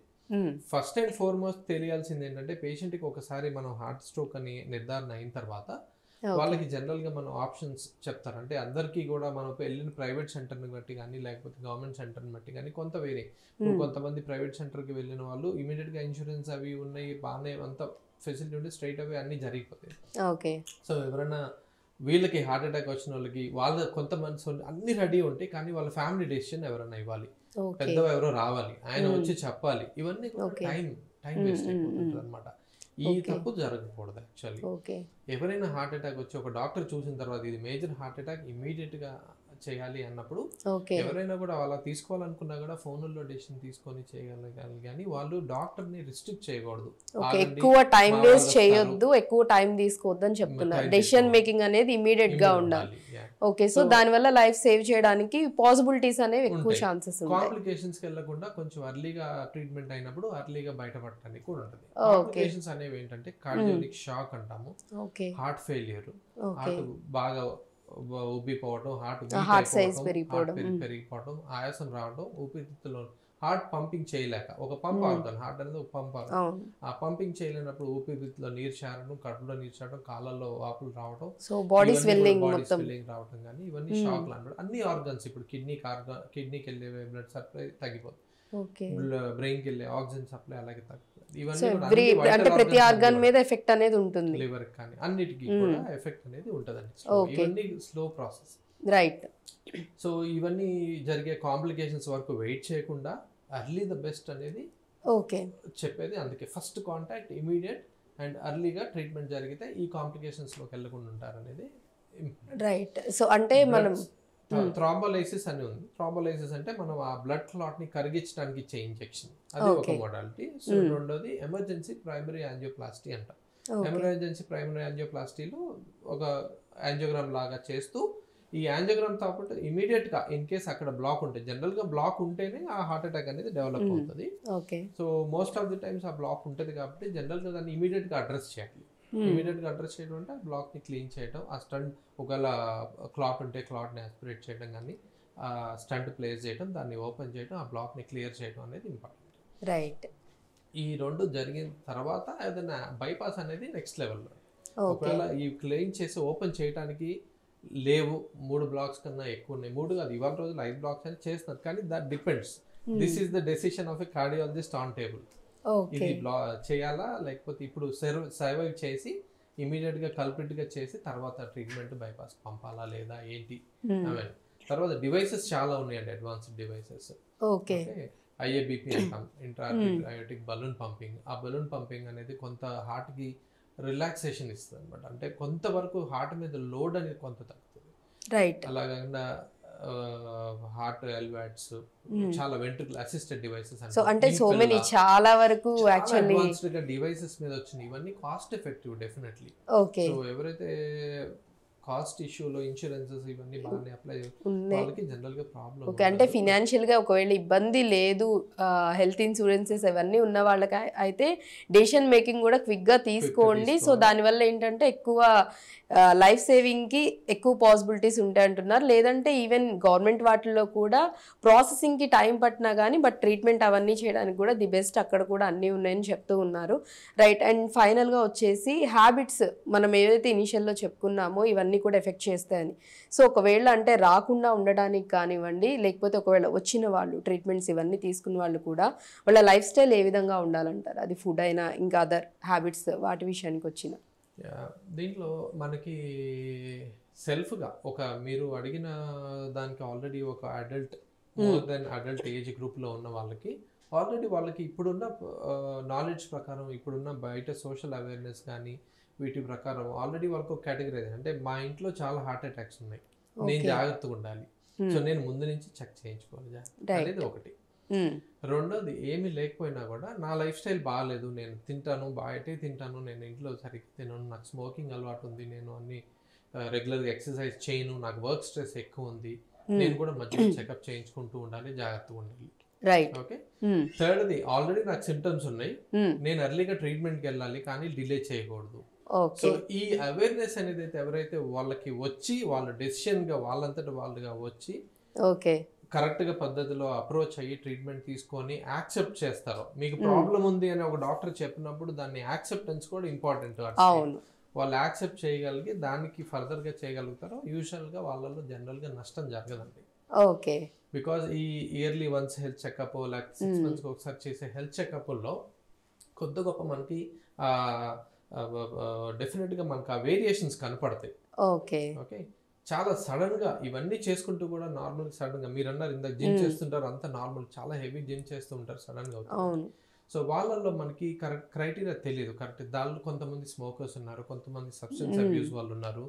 ఫస్ట్ అండ్ ఫార్మోస్ట్ తెలియాల్సింది ఏంటంటే పేషెంట్కి ఒకసారి మనం హార్ట్ స్ట్రోక్ అని నిర్ధారణ అయిన తర్వాత వాళ్ళకి జనరల్ గా మనం ఆప్షన్స్ చెప్తారు. అంటే అందరికీ కూడా మనం వెళ్ళిన ప్రైవేట్ సెంటర్ని బట్టి కానీ లేకపోతే గవర్నమెంట్ సెంటర్ని బట్టి కానీ కొంత వేరే. కొంతమంది ప్రైవేట్ సెంటర్కి వెళ్ళిన వాళ్ళు ఇమీడియట్ గా ఇన్సూరెన్స్ అవి ఉన్నాయి, బాగానే అంత ఫెసిలిటీ ఉంటే స్ట్రైట్ అవే అన్ని జరిగిపోతాయి. సో ఎవరైనా వీళ్ళకి హార్ట్ అటాక్ వచ్చిన వాళ్ళకి వాళ్ళ కొంతమంది అన్ని రెడీ ఉంటాయి, కానీ వాళ్ళ ఫ్యామిలీ డెసిషన్ ఎవరైనా ఇవ్వాలి, పెద్దవ ఎవరో రావాలి, ఆయన వచ్చి చెప్పాలి, ఇవన్నీ టైం వేస్ట్ అయిపోతుంది అనమాట. ఈ తప్పు జరగకూడదు. యాక్చువల్లీ ఎవరైనా హార్ట్ అటాక్ వచ్చి ఒక డాక్టర్ చూసిన తర్వాత ఇది మేజర్ హార్ట్ అటాక్ ఇమీడియట్ గా చేయాలి అన్నప్పుడు ఎవరైనా కూడా అలా తీసుకోవాలనుకున్నా కూడా ఫోన్లో డెసిషన్ తీసుకొని చేయగలగాలి, కానీ వాళ్ళు డాక్టర్ ని రిస్ట్రిక్ట్ చేయకూడదు. ఎక్కువ టైం వేస్ట్ చేయొద్దు, ఎక్కువ టైం తీసుకోవద్దు అని చెప్తున్నారు. డెసిషన్ మేకింగ్ అనేది ఇమీడియట్ గా ఉండాలి. ఓకే, సో దానివల్ల లైఫ్ సేవ్ చేయడానికి పాసిబిలిటీస్ అనేవి ఎక్కువ ఛాన్సెస్ ఉంటాయి. కాంప్లికేషన్స్ కి వెళ్ళకుండా కొంచెం అర్లీగా ట్రీట్మెంట్ అయినప్పుడు అర్లీగా బయటపడటానికి కూడా ఉంటుంది. కాంప్లికేషన్స్ అనేవి ఏంటంటే కార్డియాక్ షాక్ అంటాము, హార్ట్ ఫెయిల్యూర్, హార్ట్ బాగా ఉబ్బిపోవడం, హార్ట్ సైజ్ పెరిగిపోవడం, ఆయాసం రావడం, ఊపిరితిత్తులో హార్ట్ పంపింగ్ చేయలేక, ఒక పంప్ ఆర్గన్ హార్ట్ అనేది ఒక పంప్ ఆర్గన్, ఆ పంపింగ్ చేయలేనప్పుడు ఊపిరితిత్తులో నీరు చేరడం, కడుపులో నీరు చేరడం, కాళ్ళల్లో వాపులు రావడం, బాడీ స్వెల్లింగ్ రావడం కానీ ఇవన్నీ షాక్ లాంటి అన్ని ఆర్గన్స్. ఇప్పుడు కిడ్నీకి వెళ్ళే బ్లడ్ సప్లై తగ్గిపోతుంది, బ్రెయిన్ కి వెళ్ళే ఆక్సిజన్ సప్లై అలాగే తగ్గిపోతుంది. ఇవన్నీ ప్రతి ఆర్గన్ మీద ఎఫెక్ట్ అనేది ఉంటుంది, లివర్ కానీ అన్నిటికీ కూడా ఎఫెక్ట్ అనేది ఉంటుందండి. ఇవన్నీ స్లో ప్రాసెస్. రైట్. సో ఇవన్నీ జరిగే కాంప్లికేషన్స్ వరకు వెయిట్ చేయకుండా అర్లీ ద బెస్ట్ అనేది చెప్పేది. అందుకే ఫస్ట్ కాంటాక్ట్ ఇమీడియట్ అండ్ అర్లీగా ట్రీట్మెంట్ జరిగితే ఈ కాంప్లికేషన్స్ లోకి వెళ్ళకుండా ఉంటారు అనేది. రైట్. సో అంటే మనం థ్రాంబోలైసిస్ అని ఉంది. థ్రాంబోలైసిస్ అంటే మనం ఆ బ్లడ్ క్లాట్ ని కరిగించడానికి ఇచ్చే ఇంజెక్షన్, అది ఒక మోడాలిటీ. సో రెండోది ఎమర్జెన్సీ ప్రైమరీ యాంజియోప్లాస్టీ అంట. ఎమర్జెన్సీ ప్రైమరీ యాంజియోప్లాస్టీలో ఒక యాంజియోగ్రామ్ లాగా చేస్తూ ఈ యాంజియోగ్రామ్ తో పాటు ఇమీడియట్ గా ఇన్ కేస్ అక్కడ బ్లాక్ ఉంటే, జనరల్ గా బ్లాక్ ఉంటేనే ఆ హార్ట్ అటాక్ అనేది డెవలప్ అవుతుంది. So most of the times ఆ బ్లాక్ ఉంటుంది కాబట్టి జనరల్ గా దాన్ని ఇమీడియట్ గా అడ్రస్ చేయాలి. ఇమీడియట్ గా అడ్రస్ చేయడం అంటే బ్లాక్ ని క్లీన్ చేయడం, ఆ స్టంట్ ఒకవేళ క్లాట్ ఉంటే క్లాట్ ని ఆస్పిరేట్ చేయడం, కానీ ఆ స్టంట్ ప్లేస్ చేయడం, దాన్ని ఓపెన్ చేయడం, ఆ బ్లాక్ ని క్లియర్ చేయడం అనేది ఇంపార్టెంట్. రైట్. ఈ రెండు జరిగిన తర్వాత ఏదైనా బైపాస్ అనేది నెక్స్ట్ లెవెల్లో. ఒకవేళ ఈ క్లీన్ చేసి ఓపెన్ చేయడానికి లేవు, 3 బ్లాక్స్ కన్నా ఎక్కువ ఉన్నాయి, 3 కాదు ఇవాళ రోజులు 5 బ్లాక్స్ అని చేస్తున్నారు, కానీ that depends. This is the decision of a cardiologist on table. ఇది చేయాలా లేకపోతే ఇప్పుడు సర్వైవ్ చేసి ఇమీడియట్ గా కల్ప్రిట్ గా చేసి తర్వాత ట్రీట్మెంట్ బైపాస్ పంపాలా లేదా ఏంటి. తర్వాత డివైసెస్ చాలా ఉన్నాయండి, అడ్వాన్స్డ్ డివైసెస్. IABP అంటాం, ఇంట్రాబయోటిక్ బలూన్ పంపింగ్. ఆ బలూన్ పంపింగ్ అనేది కొంత హార్ట్ కి రిలాక్సేషన్ ఇస్తుంది అనమాట. అంటే కొంతవరకు హార్ట్ మీద లోడ్ అనేది కొంత తగ్గుతుంది. రైట్. అలాగకుండా హార్ట్ ఎల్వాట్స్, చాలా వెంట్రుకల్ అసిస్టెడ్ డివైసెస్ సో అంటే సో మెనీ చాలా వరకు యాక్చువల్లీ అడ్వాన్స్డ్ గా డివైసెస్ మీద వచ్చినాయి. ఇవన్నీ cost effective definitely. Okay. So ఎవరైతే కాస్ట్ ఇష్యూలో ఇన్సూరెన్సెస్ ఇవన్నీ బాగానే అప్లై వాళ్ళకి జనరల్ గా ప్రాబ్లం. ఓకే, అంటే ఫినాన్షియల్ గా ఒకవేళ ఇబ్బంది లేదు, హెల్త్ ఇన్సూరెన్సెస్ అవన్నీ ఉన్న వాళ్ళకి అయితే డెసిషన్ మేకింగ్ కూడా క్విక్ గా తీసుకోండి. సో దానివల్ల ఏంటంటే ఎక్కువ లైఫ్ సేవింగ్ కి ఎక్కువ పాసిబిలిటీస్ ఉంటాయి అంటున్నారు. లేదంటే ఈవెన్ గవర్నమెంట్ వాటిల్లో కూడా ప్రాసెసింగ్ కి టైం పట్టినా కానీ బట్ ట్రీట్మెంట్ అవన్నీ చేయడానికి కూడా ది బెస్ట్ అక్కడ కూడా అన్నీ ఉన్నాయని చెప్తూ ఉన్నారు. రైట్. అండ్ ఫైనల్ గా వచ్చేసి హ్యాబిట్స్ మనం ఏదైతే ఇనిషియల్లో చెప్పుకున్నామో ఇవన్నీ కూడా ఎఫెక్ట్ చేస్తాయని. సో ఒకవేళ అంటే రాకుండా ఉండడానికి కానివ్వండి, లేకపోతే ఒకవేళ వచ్చిన వాళ్ళు ట్రీట్మెంట్స్ ఇవన్నీ తీసుకున్న వాళ్ళు కూడా వాళ్ళ లైఫ్ స్టైల్ ఏ విధంగా ఉండాలంటారు? అది ఫుడ్ అయినా ఇంకా అదర్ హ్యాబిట్స్ వాటి విషయానికి వచ్చిన దీంట్లో మనకి సెల్ఫ్గా ఒక మీరు అడిగిన దానికి ఆల్రెడీ ఒక adult more than adult age గ్రూప్లో ఉన్న వాళ్ళకి ఆల్రెడీ వాళ్ళకి ఇప్పుడున్న నాలెడ్జ్ ప్రకారం, ఇప్పుడున్న బయట సోషల్ అవేర్నెస్ కానీ వీటి ప్రకారం ఆల్రెడీ వాళ్ళకి ఒక కేటగిరీ అంటే మా ఇంట్లో చాలా హార్ట్ అటాక్స్ ఉన్నాయి, నేను జాగ్రత్తగా ఉండాలి, సో నేను ముందు నుంచి చెక్ చేయించుకోవాలి అనేది ఒకటి. రెండోది ఏమీ లేకపోయినా కూడా నా లైఫ్ స్టైల్ బాగాలేదు, నేను తింటాను బయటే తింటాను, నేను ఇంట్లో సరిగ్గా తినను, నాకు స్మోకింగ్ అలవాటు ఉంది, నేను అన్ని రెగ్యులర్గా ఎక్సర్సైజ్ చేయను, నాకు వర్క్ స్ట్రెస్ ఎక్కువ ఉంది, నేను కూడా మధ్యలో చెకప్ చేయించుకుంటూ ఉండాలి, జాగ్రత్తగా ఉండాలి. రైట్. ఓకే. థర్డ్ది ఆల్రెడీ నాకు సిమ్టమ్స్ ఉన్నాయి, నేను ఎర్లీగా ట్రీట్మెంట్కి వెళ్ళాలి కానీ డిలే చేయకూడదు. సో ఈ అవేర్నెస్ అనేది ఎవరైతే వాళ్ళకి వచ్చి వాళ్ళ డెసిషన్ గా వాళ్ళంతటా వాళ్ళుగా వచ్చి ఓకే కరెక్ట్ గా పద్ధతిలో అప్రోచ్ అయ్యి ట్రీట్మెంట్ తీసుకొని యాక్సెప్ట్ చేస్తారో, మీకు ప్రాబ్లం ఉంది అని ఒక డాక్టర్ చెప్పినప్పుడు దాన్ని యాక్సెప్టెన్స్ కూడా ఇంపార్టెంట్. వాళ్ళు యాక్సెప్ట్ చేయగలిగి దానికి ఫర్దర్ గా చేయగలుగుతారో యూజువల్ గా వాళ్ళలో జనరల్ గా నష్టం జరగదండి. ఓకే. బికాస్ ఈ ఇయర్లీ వన్స్ హెల్త్ చెకప్ లేకపోతే 6 months ఒకసారి చేసే హెల్త్ చెకప్ లో కొద్ది గొప్ప మనకి డెఫినెట్ గా మనకు ఆ వేరియేషన్స్ కనపడతాయి. ఓకే. ఓకే. చాలా సడన్ గా ఇవన్నీ చేసుకుంటూ కూడా నార్మల్ సడన్ గా మీరు అన్నారు ఇందాక జిమ్ చేస్తుంటారు, అంత నార్మల్, చాలా హెవీ జిమ్ చేస్తూ ఉంటారు, సడన్ గా అవుతుంది. సో వాళ్ళల్లో మనకి కరెక్ట్ క్రైటీరియా తెలియదు. కరెక్ట్ దానిలో కొంతమంది స్మోకర్స్ ఉన్నారు, కొంతమంది సబ్స్టెన్స్ అబ్యూస్ వాళ్ళు ఉన్నారు,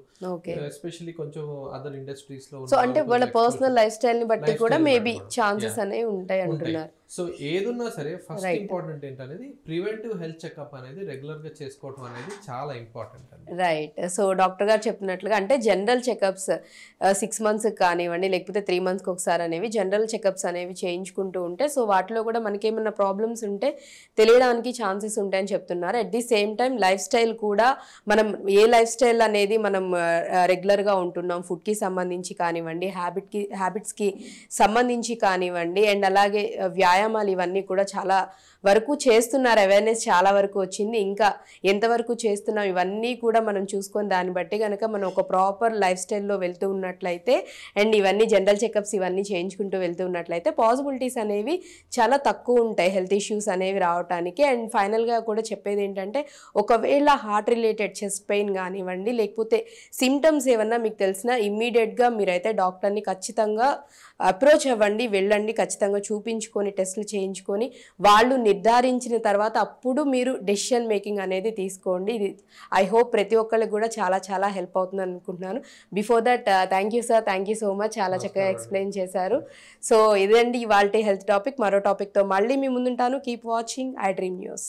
ఎస్పెషల్లీ కొంచెం అదర్ ఇండస్ట్రీస్ లో. సో అంటే వాళ్ళ పర్సనల్ లైఫ్ స్టైల్ ని బట్టి కూడా మేబీ ఛాన్సెస్ అనేవి ఉంటాయి అంటున్నారు. సో ఏదున్నా సరే ఫస్ట్ ఇంపార్టెంట్ ఏంటనేది ప్రివెంటివ్ హెల్త్ చెకప్ అనేది రెగ్యులర్ గా చేసుకోవడం అనేది చాలా ఇంపార్టెంట్ అండి. రైట్. సో డాక్టర్ గారు చెప్పినట్లుగా అంటే జనరల్ చెకప్స్ 6 months కానివ్వండి లేకపోతే 3 months ఒకసారి అనేవి జనరల్ చెకప్స్ అనేవి చేయించుకుంటూ ఉంటే సో వాటిలో కూడా మనకి ఏమైనా ప్రాబ్లమ్స్ ఉంటే తెలియడానికి ఛాన్సెస్ ఉంటాయని చెప్తున్నారు. At the same time life style కూడా మనం ఏ లైఫ్ స్టైల్ అనేది మనం రెగ్యులర్గా ఉంటున్నాం, ఫుడ్కి సంబంధించి కానివ్వండి, హ్యాబిట్స్కి సంబంధించి కానివ్వండి, అండ్ అలాగే వ్యాయామాలు ఇవన్నీ కూడా చాలా వరకు చేస్తున్నారు, అవేర్నెస్ చాలా వరకు వచ్చింది. ఇంకా ఎంతవరకు చేస్తున్నాం ఇవన్నీ కూడా మనం చూసుకొని దాన్ని బట్టి కనుక మనం ఒక ప్రాపర్ లైఫ్ స్టైల్లో వెళ్తూ ఉన్నట్లయితే అండ్ ఇవన్నీ జనరల్ చెకప్స్ ఇవన్నీ చేయించుకుంటూ వెళ్తూ ఉన్నట్లయితే పాసిబిలిటీస్ అనేవి చాలా తక్కువ ఉంటాయి హెల్త్ ఇష్యూస్ అనేవి రావడానికి. అండ్ ఫైనల్గా కూడా చెప్పేది ఏంటంటే ఒకవేళ హార్ట్ రిలేటెడ్ చెస్ట్ పెయిన్ కానివ్వండి లేకపోతే సిమ్టమ్స్ ఏమన్నా మీకు తెలిసినా ఇమ్మీడియట్గా మీరైతే డాక్టర్ని ఖచ్చితంగా అప్రోచ్ అవ్వండి, వెళ్ళండి, ఖచ్చితంగా చూపించుకొని టెస్టులు చేయించుకొని వాళ్ళు నిర్ధారించిన తర్వాత అప్పుడు మీరు డెసిషన్ మేకింగ్ అనేది తీసుకోండి. ఇది ఐ హోప్ ప్రతి ఒక్కరికి కూడా చాలా చాలా హెల్ప్ అవుతుంది అనుకుంటున్నాను. Before that thank you sir, thank you so much, చాలా చక్కగా ఎక్స్ప్లెయిన్ చేశారు. సో ఇదండి ఇవాల్టి హెల్త్ టాపిక్. మరో టాపిక్తో మళ్ళీ మీ ముందుంటాను. Keep watching I Dream news.